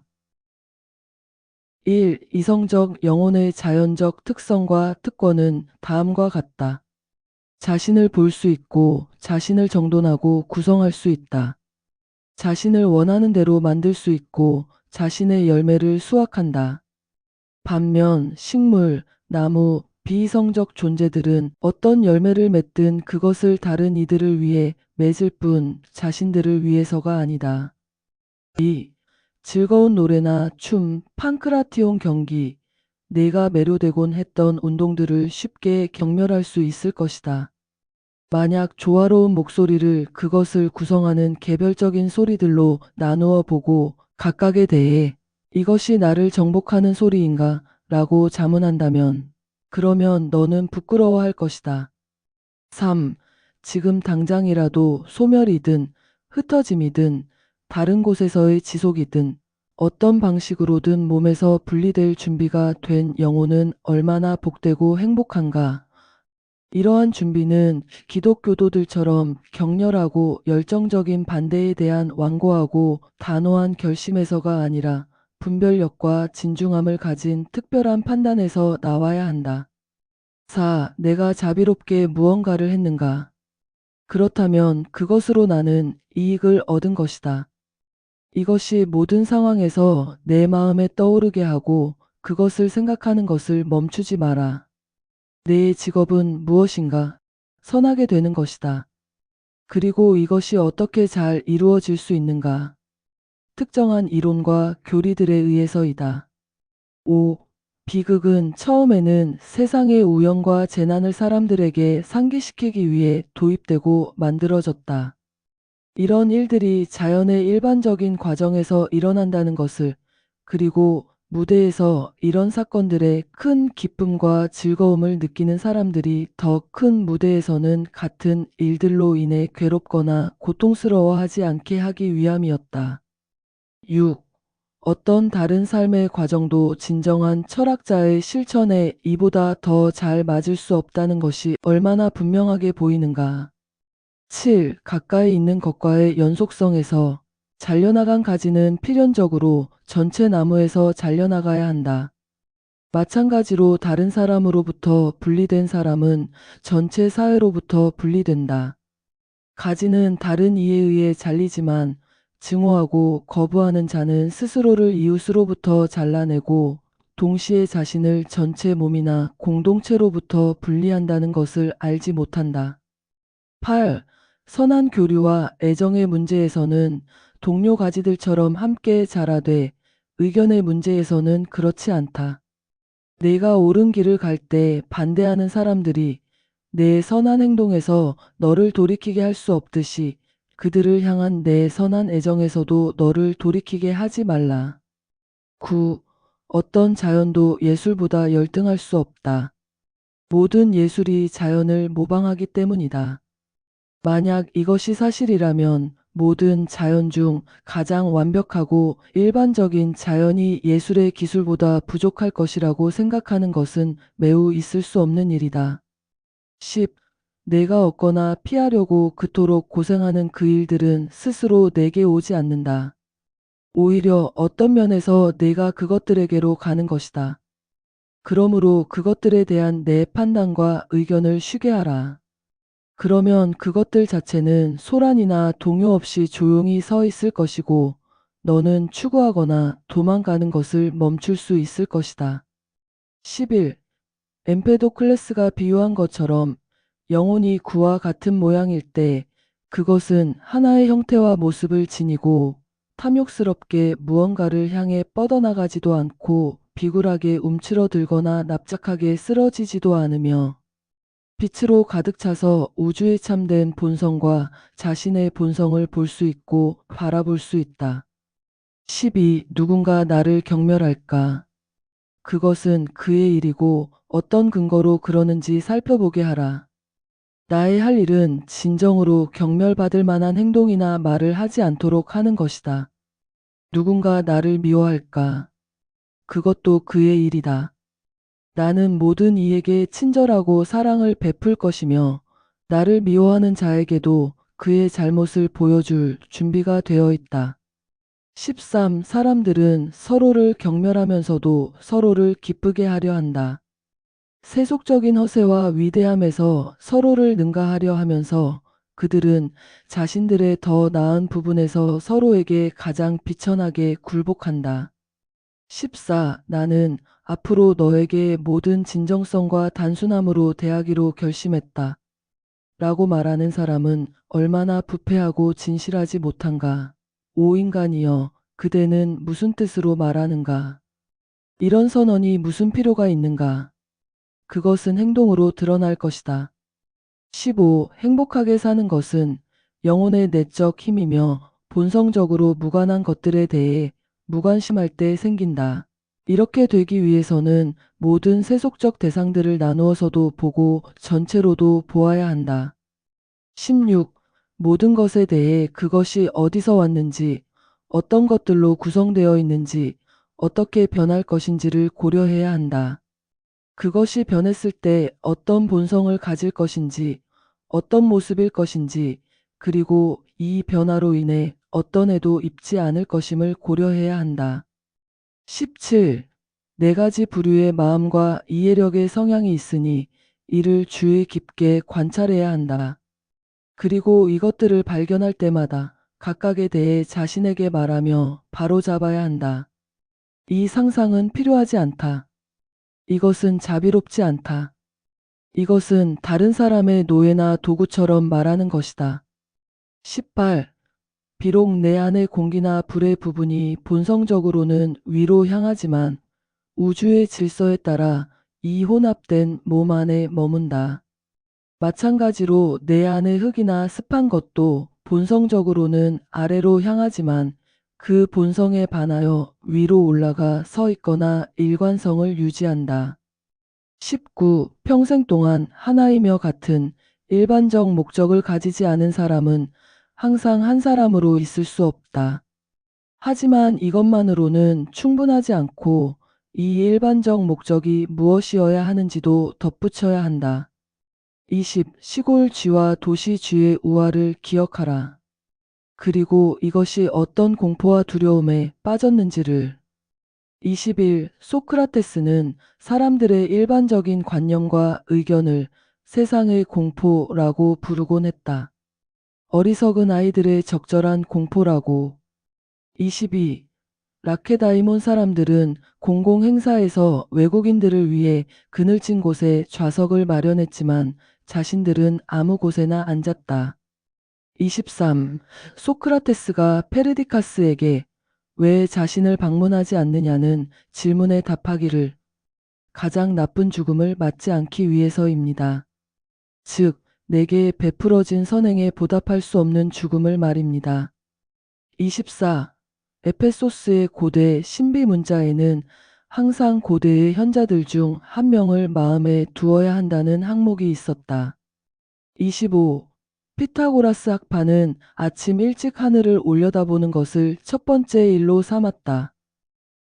1. 이성적 영혼의 자연적 특성과 특권은 다음과 같다. 자신을 볼 수 있고 자신을 정돈하고 구성할 수 있다. 자신을 원하는 대로 만들 수 있고 자신의 열매를 수확한다. 반면 식물, 나무, 비이성적 존재들은 어떤 열매를 맺든 그것을 다른 이들을 위해 맺을 뿐 자신들을 위해서가 아니다. 2. 즐거운 노래나 춤, 판크라티온 경기, 내가 매료되곤 했던 운동들을 쉽게 경멸할 수 있을 것이다. 만약 조화로운 목소리를 그것을 구성하는 개별적인 소리들로 나누어 보고 각각에 대해 이것이 나를 정복하는 소리인가? 라고 자문한다면 그러면 너는 부끄러워할 것이다. 3. 지금 당장이라도 소멸이든 흩어짐이든 다른 곳에서의 지속이든 어떤 방식으로든 몸에서 분리될 준비가 된 영혼은 얼마나 복되고 행복한가. 이러한 준비는 기독교도들처럼 격렬하고 열정적인 반대에 대한 완고하고 단호한 결심에서가 아니라 분별력과 진중함을 가진 특별한 판단에서 나와야 한다. 4. 내가 자비롭게 무언가를 했는가? 그렇다면 그것으로 나는 이익을 얻은 것이다. 이것이 모든 상황에서 내 마음에 떠오르게 하고 그것을 생각하는 것을 멈추지 마라. 내 직업은 무엇인가? 선하게 되는 것이다. 그리고 이것이 어떻게 잘 이루어질 수 있는가? 특정한 이론과 교리들에 의해서이다. 5. 비극은 처음에는 세상의 우연과 재난을 사람들에게 상기시키기 위해 도입되고 만들어졌다. 이런 일들이 자연의 일반적인 과정에서 일어난다는 것을, 그리고 무대에서 이런 사건들의 큰 기쁨과 즐거움을 느끼는 사람들이 더 큰 무대에서는 같은 일들로 인해 괴롭거나 고통스러워하지 않게 하기 위함이었다. 6. 어떤 다른 삶의 과정도 진정한 철학자의 실천에 이보다 더 잘 맞을 수 없다는 것이 얼마나 분명하게 보이는가. 7. 가까이 있는 것과의 연속성에서 잘려나간 가지는 필연적으로 전체 나무에서 잘려나가야 한다. 마찬가지로 다른 사람으로부터 분리된 사람은 전체 사회로부터 분리된다. 가지는 다른 이에 의해 잘리지만 증오하고 거부하는 자는 스스로를 이웃으로부터 잘라내고 동시에 자신을 전체 몸이나 공동체로부터 분리한다는 것을 알지 못한다. 8. 선한 교류와 애정의 문제에서는 동료 가지들처럼 함께 자라되 의견의 문제에서는 그렇지 않다. 내가 옳은 길을 갈 때 반대하는 사람들이 내 선한 행동에서 너를 돌이키게 할 수 없듯이 그들을 향한 내 선한 애정에서도 너를 돌이키게 하지 말라. 9. 어떤 자연도 예술보다 열등할 수 없다. 모든 예술이 자연을 모방하기 때문이다. 만약 이것이 사실이라면 모든 자연 중 가장 완벽하고 일반적인 자연이 예술의 기술보다 부족할 것이라고 생각하는 것은 매우 있을 수 없는 일이다. 10. 내가 얻거나 피하려고 그토록 고생하는 그 일들은 스스로 내게 오지 않는다. 오히려 어떤 면에서 내가 그것들에게로 가는 것이다. 그러므로 그것들에 대한 내 판단과 의견을 쉬게 하라. 그러면 그것들 자체는 소란이나 동요 없이 조용히 서 있을 것이고 너는 추구하거나 도망가는 것을 멈출 수 있을 것이다. 11. 엠페도클레스가 비유한 것처럼 영혼이 구와 같은 모양일 때 그것은 하나의 형태와 모습을 지니고 탐욕스럽게 무언가를 향해 뻗어나가지도 않고 비굴하게 움츠러들거나 납작하게 쓰러지지도 않으며 빛으로 가득 차서 우주의 참된 본성과 자신의 본성을 볼 수 있고 바라볼 수 있다. 12. 누군가 나를 경멸할까? 그것은 그의 일이고 어떤 근거로 그러는지 살펴보게 하라. 나의 할 일은 진정으로 경멸받을 만한 행동이나 말을 하지 않도록 하는 것이다. 누군가 나를 미워할까? 그것도 그의 일이다. 나는 모든 이에게 친절하고 사랑을 베풀 것이며 나를 미워하는 자에게도 그의 잘못을 보여줄 준비가 되어 있다. 13. 사람들은 서로를 경멸하면서도 서로를 기쁘게 하려 한다. 세속적인 허세와 위대함에서 서로를 능가하려 하면서 그들은 자신들의 더 나은 부분에서 서로에게 가장 비천하게 굴복한다. 14. 나는 앞으로 너에게 모든 진정성과 단순함으로 대하기로 결심했다. 라고 말하는 사람은 얼마나 부패하고 진실하지 못한가. 오 인간이여, 그대는 무슨 뜻으로 말하는가? 이런 선언이 무슨 필요가 있는가? 그것은 행동으로 드러날 것이다. 15. 행복하게 사는 것은 영혼의 내적 힘이며 본성적으로 무관한 것들에 대해 무관심할 때 생긴다. 이렇게 되기 위해서는 모든 세속적 대상들을 나누어서도 보고 전체로도 보아야 한다. 16. 모든 것에 대해 그것이 어디서 왔는지, 어떤 것들로 구성되어 있는지, 어떻게 변할 것인지를 고려해야 한다. 그것이 변했을 때 어떤 본성을 가질 것인지, 어떤 모습일 것인지, 그리고 이 변화로 인해 어떤 해도 입지 않을 것임을 고려해야 한다. 17. 네 가지 부류의 마음과 이해력의 성향이 있으니 이를 주의 깊게 관찰해야 한다. 그리고 이것들을 발견할 때마다 각각에 대해 자신에게 말하며 바로잡아야 한다. 이 상상은 필요하지 않다. 이것은 자비롭지 않다. 이것은 다른 사람의 노예나 도구처럼 말하는 것이다. 18. 비록 내 안의 공기나 불의 부분이 본성적으로는 위로 향하지만 우주의 질서에 따라 이 혼합된 몸 안에 머문다. 마찬가지로 내 안의 흙이나 습한 것도 본성적으로는 아래로 향하지만 그 본성에 반하여 위로 올라가 서 있거나 일관성을 유지한다. 19. 평생 동안 하나이며 같은 일반적 목적을 가지지 않은 사람은 항상 한 사람으로 있을 수 없다. 하지만 이것만으로는 충분하지 않고 이 일반적 목적이 무엇이어야 하는지도 덧붙여야 한다. 20. 시골 쥐와 도시 쥐의 우화를 기억하라. 그리고 이것이 어떤 공포와 두려움에 빠졌는지를. 21. 소크라테스는 사람들의 일반적인 관념과 의견을 세상의 공포라고 부르곤 했다. 어리석은 아이들의 적절한 공포라고. 22. 라케다이몬 사람들은 공공행사에서 외국인들을 위해 그늘진 곳에 좌석을 마련했지만 자신들은 아무 곳에나 앉았다. 23. 소크라테스가 페르디카스에게 왜 자신을 방문하지 않느냐는 질문에 답하기를 가장 나쁜 죽음을 맞지 않기 위해서입니다. 즉, 내게 베풀어진 선행에 보답할 수 없는 죽음을 말입니다. 24. 에페소스의 고대 신비 문자에는 항상 고대의 현자들 중 한 명을 마음에 두어야 한다는 항목이 있었다. 25. 피타고라스 학파는 아침 일찍 하늘을 올려다보는 것을 첫 번째 일로 삼았다.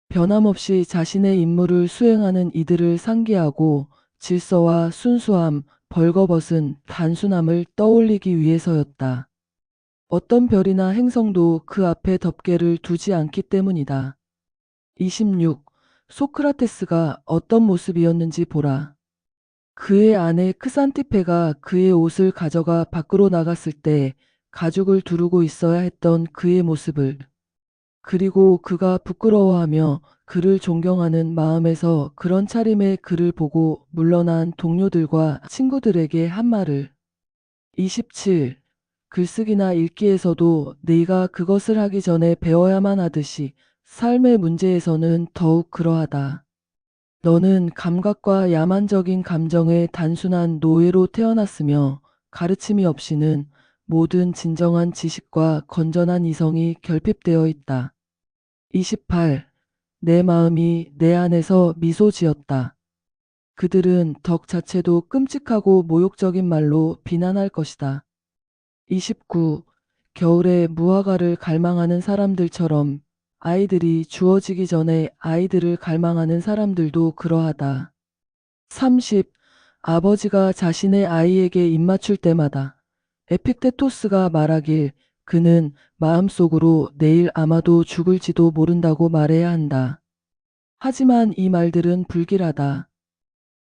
변함없이 자신의 임무를 수행하는 이들을 상기하고 질서와 순수함, 벌거벗은 단순함을 떠올리기 위해서였다. 어떤 별이나 행성도 그 앞에 덮개를 두지 않기 때문이다. 26. 소크라테스가 어떤 모습이었는지 보라. 그의 아내 크산티페가 그의 옷을 가져가 밖으로 나갔을 때 가죽을 두르고 있어야 했던 그의 모습을, 그리고 그가 부끄러워하며 그를 존경하는 마음에서 그런 차림의 그를 보고 물러난 동료들과 친구들에게 한 말을. 27. 글쓰기나 읽기에서도 네가 그것을 하기 전에 배워야만 하듯이 삶의 문제에서는 더욱 그러하다. 너는 감각과 야만적인 감정의 단순한 노예로 태어났으며 가르침이 없이는 모든 진정한 지식과 건전한 이성이 결핍되어 있다. 28. 내 마음이 내 안에서 미소 지었다. 그들은 덕 자체도 끔찍하고 모욕적인 말로 비난할 것이다. 29. 겨울에 무화과를 갈망하는 사람들처럼 아이들이 주어지기 전에 아이들을 갈망하는 사람들도 그러하다. 30. 아버지가 자신의 아이에게 입맞출 때마다 에픽테토스가 말하길 그는 마음속으로 내일 아마도 죽을지도 모른다고 말해야 한다. 하지만 이 말들은 불길하다.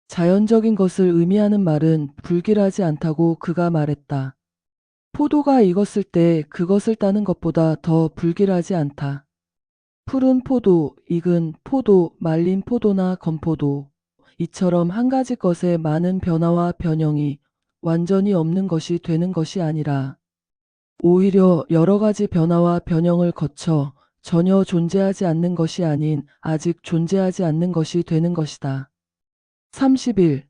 자연적인 것을 의미하는 말은 불길하지 않다고 그가 말했다. 포도가 익었을 때 그것을 따는 것보다 더 불길하지 않다. 푸른 포도, 익은 포도, 말린 포도나 건포도. 이처럼 한 가지 것의 많은 변화와 변형이 완전히 없는 것이 되는 것이 아니라 오히려 여러 가지 변화와 변형을 거쳐 전혀 존재하지 않는 것이 아닌 아직 존재하지 않는 것이 되는 것이다. 31.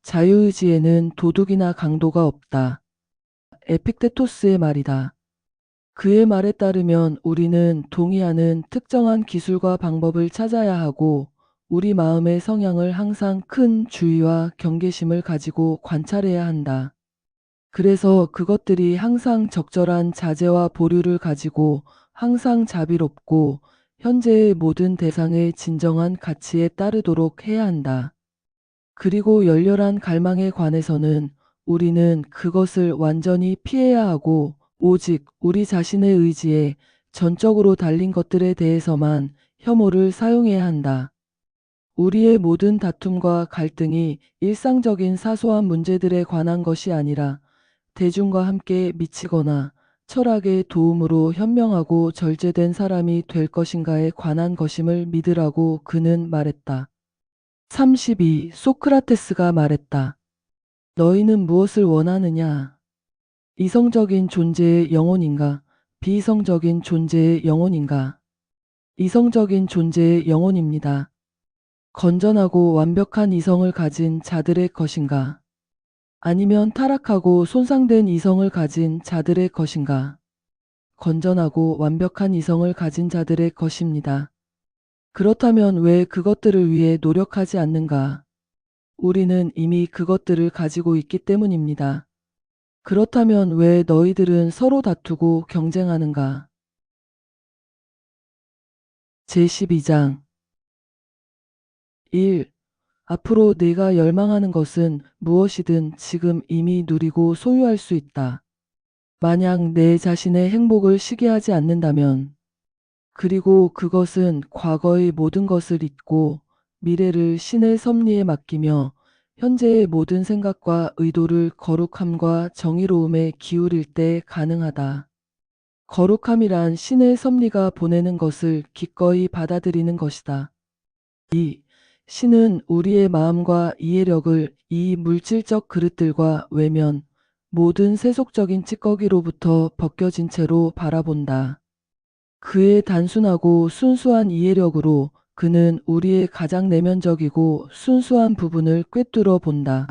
자유의지에는 도둑이나 강도가 없다. 에픽테토스의 말이다. 그의 말에 따르면 우리는 동의하는 특정한 기술과 방법을 찾아야 하고 우리 마음의 성향을 항상 큰 주의와 경계심을 가지고 관찰해야 한다. 그래서 그것들이 항상 적절한 자제와 보류를 가지고 항상 자비롭고 현재의 모든 대상의 진정한 가치에 따르도록 해야 한다. 그리고 열렬한 갈망에 관해서는 우리는 그것을 완전히 피해야 하고 오직 우리 자신의 의지에 전적으로 달린 것들에 대해서만 혐오를 사용해야 한다. 우리의 모든 다툼과 갈등이 일상적인 사소한 문제들에 관한 것이 아니라 대중과 함께 미치거나 철학의 도움으로 현명하고 절제된 사람이 될 것인가에 관한 것임을 믿으라고 그는 말했다. 32. 소크라테스가 말했다. 너희는 무엇을 원하느냐? 이성적인 존재의 영혼인가? 비이성적인 존재의 영혼인가? 이성적인 존재의 영혼입니다. 건전하고 완벽한 이성을 가진 자들의 것인가? 아니면 타락하고 손상된 이성을 가진 자들의 것인가? 건전하고 완벽한 이성을 가진 자들의 것입니다. 그렇다면 왜 그것들을 위해 노력하지 않는가? 우리는 이미 그것들을 가지고 있기 때문입니다. 그렇다면 왜 너희들은 서로 다투고 경쟁하는가? 제12장 1. 앞으로 네가 열망하는 것은 무엇이든 지금 이미 누리고 소유할 수 있다. 만약 내 자신의 행복을 시기하지 않는다면, 그리고 그것은 과거의 모든 것을 잊고 미래를 신의 섭리에 맡기며 현재의 모든 생각과 의도를 거룩함과 정의로움에 기울일 때 가능하다. 거룩함이란 신의 섭리가 보내는 것을 기꺼이 받아들이는 것이다. 2. 신은 우리의 마음과 이해력을 이 물질적 그릇들과 외면, 모든 세속적인 찌꺼기로부터 벗겨진 채로 바라본다. 그의 단순하고 순수한 이해력으로 그는 우리의 가장 내면적이고 순수한 부분을 꿰뚫어 본다.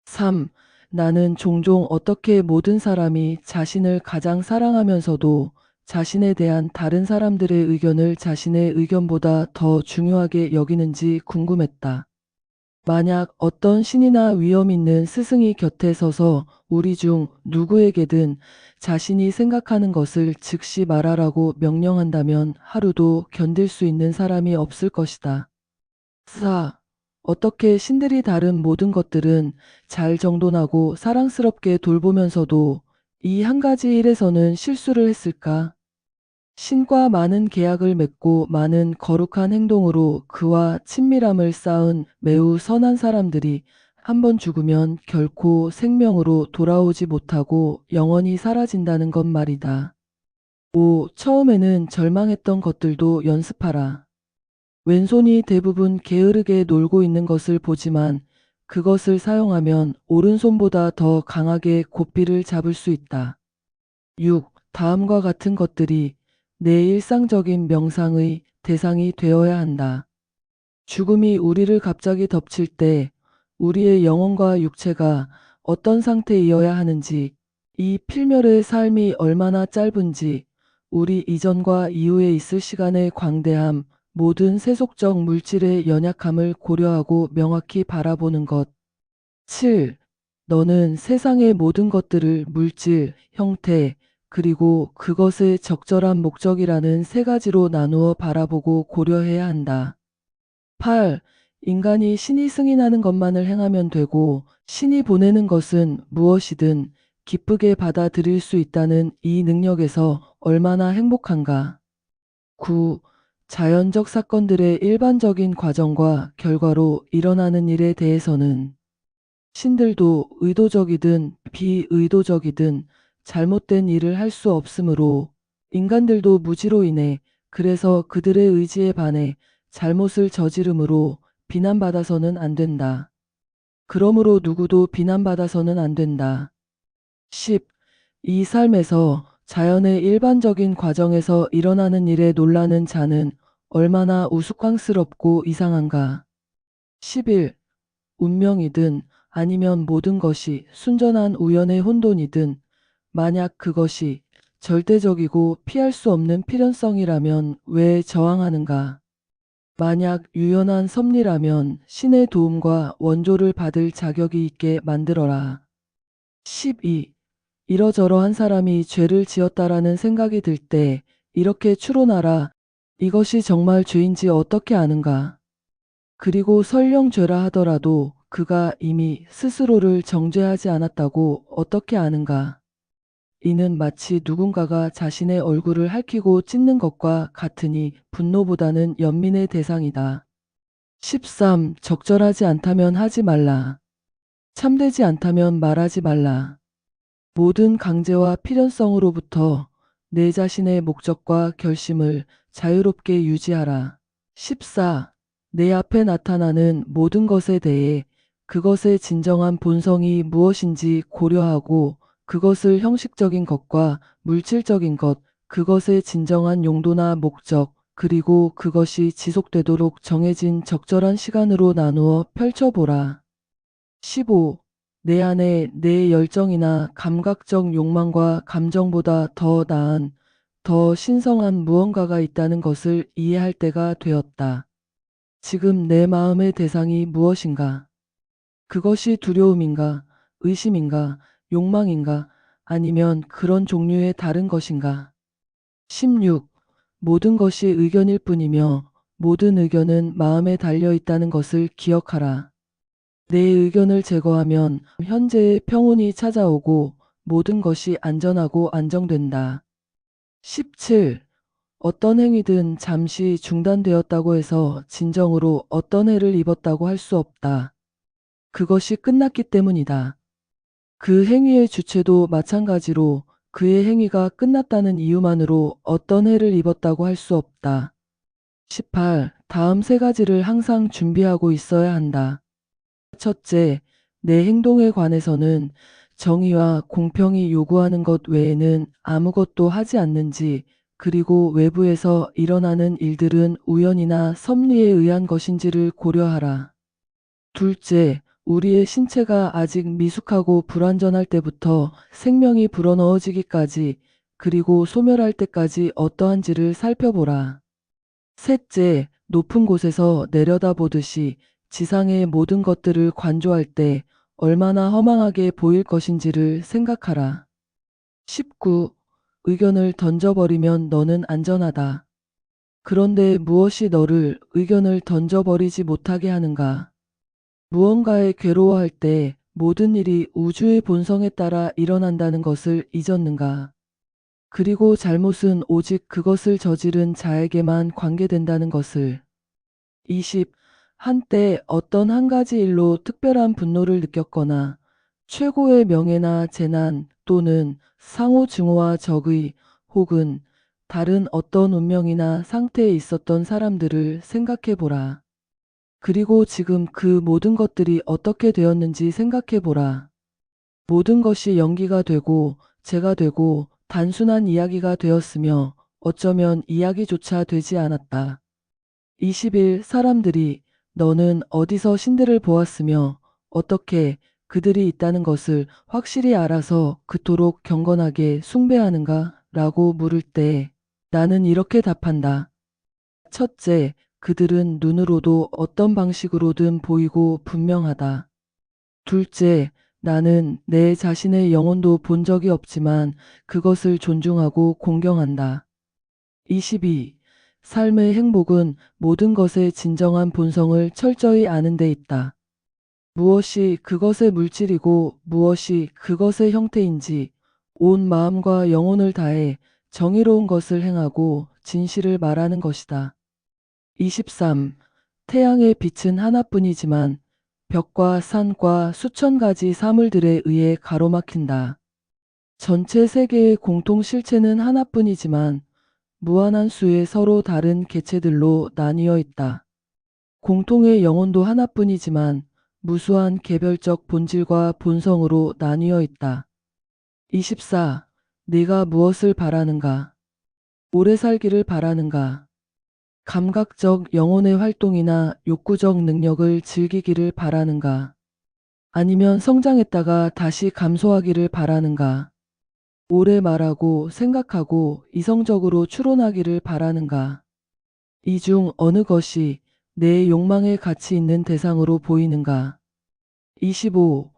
3. 나는 종종 어떻게 모든 사람이 자신을 가장 사랑하면서도 자신에 대한 다른 사람들의 의견을 자신의 의견보다 더 중요하게 여기는지 궁금했다. 만약 어떤 신이나 위엄 있는 스승이 곁에 서서 우리 중 누구에게든 자신이 생각하는 것을 즉시 말하라고 명령한다면 하루도 견딜 수 있는 사람이 없을 것이다. 4. 어떻게 신들이 다른 모든 것들은 잘 정돈하고 사랑스럽게 돌보면서도 이 한 가지 일에서는 실수를 했을까? 신과 많은 계약을 맺고 많은 거룩한 행동으로 그와 친밀함을 쌓은 매우 선한 사람들이 한 번 죽으면 결코 생명으로 돌아오지 못하고 영원히 사라진다는 것 말이다. 5. 처음에는 절망했던 것들도 연습하라. 왼손이 대부분 게으르게 놀고 있는 것을 보지만 그것을 사용하면 오른손보다 더 강하게 고삐를 잡을 수 있다. 6. 다음과 같은 것들이 내 일상적인 명상의 대상이 되어야 한다. 죽음이 우리를 갑자기 덮칠 때 우리의 영혼과 육체가 어떤 상태이어야 하는지, 이 필멸의 삶이 얼마나 짧은지, 우리 이전과 이후에 있을 시간의 광대함, 모든 세속적 물질의 연약함을 고려하고 명확히 바라보는 것. 7. 너는 세상의 모든 것들을 물질, 형태, 그리고 그것의 적절한 목적이라는 세 가지로 나누어 바라보고 고려해야 한다. 8. 인간이 신이 승인하는 것만을 행하면 되고 신이 보내는 것은 무엇이든 기쁘게 받아들일 수 있다는 이 능력에서 얼마나 행복한가. 9. 자연적 사건들의 일반적인 과정과 결과로 일어나는 일에 대해서는 신들도 의도적이든 비의도적이든 잘못된 일을 할 수 없으므로 인간들도 무지로 인해 그래서 그들의 의지에 반해 잘못을 저지름으로 비난받아서는 안 된다. 그러므로 누구도 비난받아서는 안 된다. 10. 이 삶에서 자연의 일반적인 과정에서 일어나는 일에 놀라는 자는 얼마나 우스꽝스럽고 이상한가. 11. 운명이든 아니면 모든 것이 순전한 우연의 혼돈이든 만약 그것이 절대적이고 피할 수 없는 필연성이라면 왜 저항하는가? 만약 유연한 섭리라면 신의 도움과 원조를 받을 자격이 있게 만들어라. 12. 이러저러한 사람이 죄를 지었다라는 생각이 들 때 이렇게 추론하라. 이것이 정말 죄인지 어떻게 아는가. 그리고 설령 죄라 하더라도 그가 이미 스스로를 정죄하지 않았다고 어떻게 아는가. 이는 마치 누군가가 자신의 얼굴을 핥히고 찢는 것과 같으니 분노보다는 연민의 대상이다. 13. 적절하지 않다면 하지 말라. 참되지 않다면 말하지 말라. 모든 강제와 필연성으로부터 내 자신의 목적과 결심을 자유롭게 유지하라. 14. 내 앞에 나타나는 모든 것에 대해 그것의 진정한 본성이 무엇인지 고려하고 그것을 형식적인 것과 물질적인 것, 그것의 진정한 용도나 목적, 그리고 그것이 지속되도록 정해진 적절한 시간으로 나누어 펼쳐보라. 15. 내 안에 내 열정이나 감각적 욕망과 감정보다 더 나은, 더 신성한 무언가가 있다는 것을 이해할 때가 되었다. 지금 내 마음의 대상이 무엇인가? 그것이 두려움인가, 의심인가, 욕망인가, 아니면 그런 종류의 다른 것인가? 16. 모든 것이 의견일 뿐이며 모든 의견은 마음에 달려 있다는 것을 기억하라. 내 의견을 제거하면 현재의 평온이 찾아오고 모든 것이 안전하고 안정된다. 17. 어떤 행위든 잠시 중단되었다고 해서 진정으로 어떤 해를 입었다고 할 수 없다. 그것이 끝났기 때문이다. 그 행위의 주체도 마찬가지로 그의 행위가 끝났다는 이유만으로 어떤 해를 입었다고 할 수 없다. 18. 다음 세 가지를 항상 준비하고 있어야 한다. 첫째, 내 행동에 관해서는 정의와 공평이 요구하는 것 외에는 아무것도 하지 않는지, 그리고 외부에서 일어나는 일들은 우연이나 섭리에 의한 것인지를 고려하라. 둘째, 우리의 신체가 아직 미숙하고 불완전할 때부터 생명이 불어넣어지기까지, 그리고 소멸할 때까지 어떠한지를 살펴보라. 셋째, 높은 곳에서 내려다보듯이 지상의 모든 것들을 관조할 때 얼마나 허망하게 보일 것인지를 생각하라. 19. 의견을 던져버리면 너는 안전하다. 그런데 무엇이 너를 의견을 던져버리지 못하게 하는가? 무언가에 괴로워할 때 모든 일이 우주의 본성에 따라 일어난다는 것을 잊었는가? 그리고 잘못은 오직 그것을 저지른 자에게만 관계된다는 것을. 20. 한때 어떤 한 가지 일로 특별한 분노를 느꼈거나 최고의 명예나 재난 또는 상호 증오와 적의 혹은 다른 어떤 운명이나 상태에 있었던 사람들을 생각해 보라. 그리고 지금 그 모든 것들이 어떻게 되었는지 생각해 보라. 모든 것이 연기가 되고 재가 되고 단순한 이야기가 되었으며 어쩌면 이야기조차 되지 않았다. 20일 사람들이 너는 어디서 신들을 보았으며 어떻게 그들이 있다는 것을 확실히 알아서 그토록 경건하게 숭배하는가? 라고 물을 때 나는 이렇게 답한다. 첫째, 그들은 눈으로도 어떤 방식으로든 보이고 분명하다. 둘째, 나는 내 자신의 영혼도 본 적이 없지만 그것을 존중하고 공경한다. 22. 삶의 행복은 모든 것의 진정한 본성을 철저히 아는 데 있다. 무엇이 그것의 물질이고 무엇이 그것의 형태인지 온 마음과 영혼을 다해 정의로운 것을 행하고 진실을 말하는 것이다. 23. 태양의 빛은 하나뿐이지만 벽과 산과 수천 가지 사물들에 의해 가로막힌다. 전체 세계의 공통 실체는 하나뿐이지만 무한한 수의 서로 다른 개체들로 나뉘어 있다. 공통의 영혼도 하나뿐이지만 무수한 개별적 본질과 본성으로 나뉘어 있다. 24. 네가 무엇을 바라는가? 오래 살기를 바라는가? 감각적 영혼의 활동이나 욕구적 능력을 즐기기를 바라는가? 아니면 성장했다가 다시 감소하기를 바라는가? 오래 말하고 생각하고 이성적으로 추론하기를 바라는가? 이 중 어느 것이 내 욕망의 가치 있는 대상으로 보이는가? 25.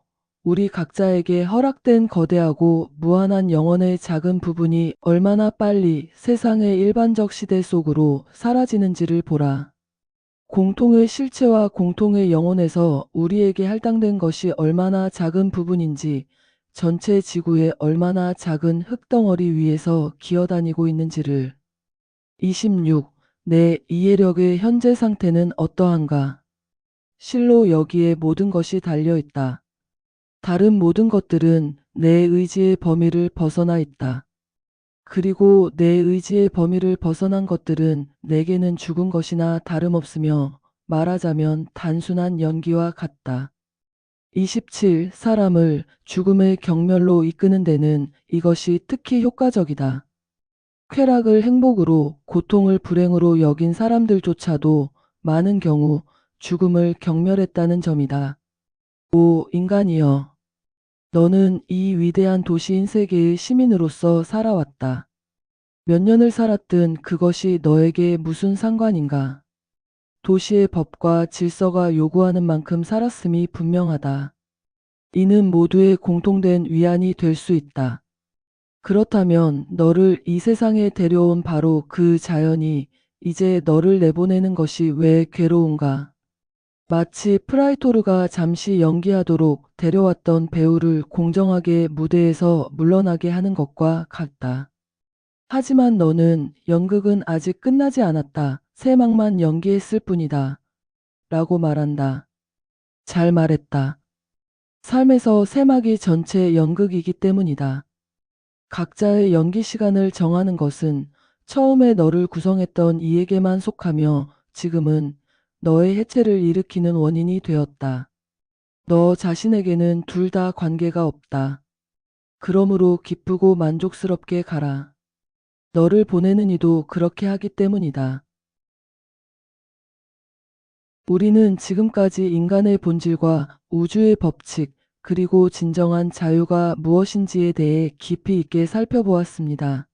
우리 각자에게 허락된 거대하고 무한한 영혼의 작은 부분이 얼마나 빨리 세상의 일반적 시대 속으로 사라지는지를 보라. 공통의 실체와 공통의 영혼에서 우리에게 할당된 것이 얼마나 작은 부분인지, 전체 지구의 얼마나 작은 흙덩어리 위에서 기어다니고 있는지를. 26. 내 이해력의 현재 상태는 어떠한가? 실로 여기에 모든 것이 달려 있다. 다른 모든 것들은 내 의지의 범위를 벗어나 있다. 그리고 내 의지의 범위를 벗어난 것들은 내게는 죽은 것이나 다름없으며 말하자면 단순한 연기와 같다. 27. 사람을 죽음의 경멸로 이끄는 데는 이것이 특히 효과적이다. 쾌락을 행복으로, 고통을 불행으로 여긴 사람들조차도 많은 경우 죽음을 경멸했다는 점이다. 오 인간이여, 너는 이 위대한 도시인 세계의 시민으로서 살아왔다. 몇 년을 살았든 그것이 너에게 무슨 상관인가? 도시의 법과 질서가 요구하는 만큼 살았음이 분명하다. 이는 모두의 공통된 위안이 될 수 있다. 그렇다면 너를 이 세상에 데려온 바로 그 자연이 이제 너를 내보내는 것이 왜 괴로운가? 마치 프라이토르가 잠시 연기하도록 데려왔던 배우를 공정하게 무대에서 물러나게 하는 것과 같다. 하지만 너는 연극은 아직 끝나지 않았다. 새 막만 연기했을 뿐이다. 라고 말한다. 잘 말했다. 삶에서 새 막이 전체 연극이기 때문이다. 각자의 연기 시간을 정하는 것은 처음에 너를 구성했던 이에게만 속하며 지금은 너의 해체를 일으키는 원인이 되었다. 너 자신에게는 둘 다 관계가 없다. 그러므로 기쁘고 만족스럽게 가라. 너를 보내는 이도 그렇게 하기 때문이다. 우리는 지금까지 인간의 본질과 우주의 법칙, 그리고 진정한 자유가 무엇인지에 대해 깊이 있게 살펴보았습니다.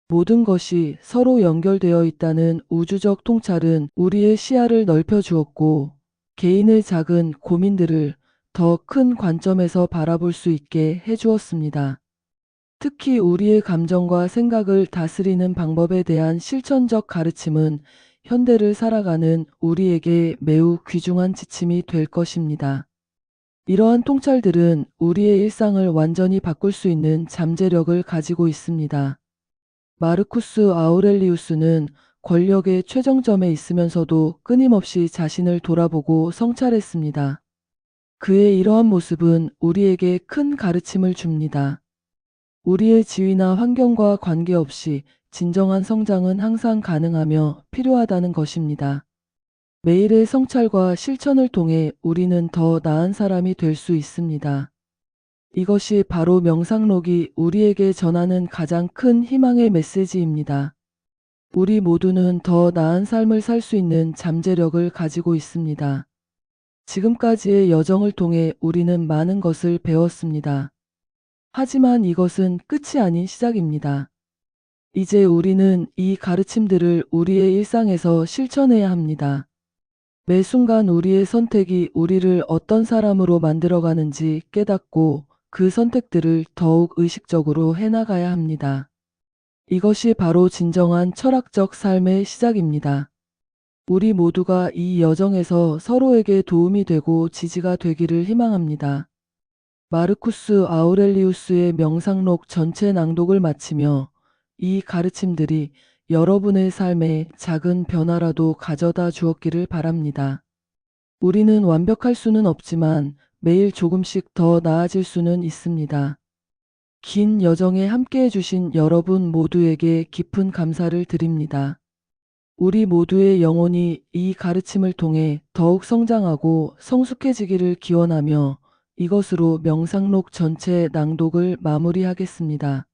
모든 것이 서로 연결되어 있다는 우주적 통찰은 우리의 시야를 넓혀 주었고, 개인의 작은 고민들을 더 큰 관점에서 바라볼 수 있게 해주었습니다. 특히 우리의 감정과 생각을 다스리는 방법에 대한 실천적 가르침은 현대를 살아가는 우리에게 매우 귀중한 지침이 될 것입니다. 이러한 통찰들은 우리의 일상을 완전히 바꿀 수 있는 잠재력을 가지고 있습니다. 마르쿠스 아우렐리우스는 권력의 최정점에 있으면서도 끊임없이 자신을 돌아보고 성찰했습니다. 그의 이러한 모습은 우리에게 큰 가르침을 줍니다. 우리의 지위나 환경과 관계없이 진정한 성장은 항상 가능하며 필요하다는 것입니다. 매일의 성찰과 실천을 통해 우리는 더 나은 사람이 될 수 있습니다. 이것이 바로 명상록이 우리에게 전하는 가장 큰 희망의 메시지입니다. 우리 모두는 더 나은 삶을 살 수 있는 잠재력을 가지고 있습니다. 지금까지의 여정을 통해 우리는 많은 것을 배웠습니다. 하지만 이것은 끝이 아닌 시작입니다. 이제 우리는 이 가르침들을 우리의 일상에서 실천해야 합니다. 매 순간 우리의 선택이 우리를 어떤 사람으로 만들어가는지 깨닫고 그 선택들을 더욱 의식적으로 해나가야 합니다. 이것이 바로 진정한 철학적 삶의 시작입니다. 우리 모두가 이 여정에서 서로에게 도움이 되고 지지가 되기를 희망합니다. 마르쿠스 아우렐리우스의 명상록 전체 낭독을 마치며 이 가르침들이 여러분의 삶에 작은 변화라도 가져다 주었기를 바랍니다. 우리는 완벽할 수는 없지만 매일 조금씩 더 나아질 수는 있습니다. 긴 여정에 함께해 주신 여러분 모두에게 깊은 감사를 드립니다. 우리 모두의 영혼이 이 가르침을 통해 더욱 성장하고 성숙해지기를 기원하며 이것으로 명상록 전체 낭독을 마무리하겠습니다.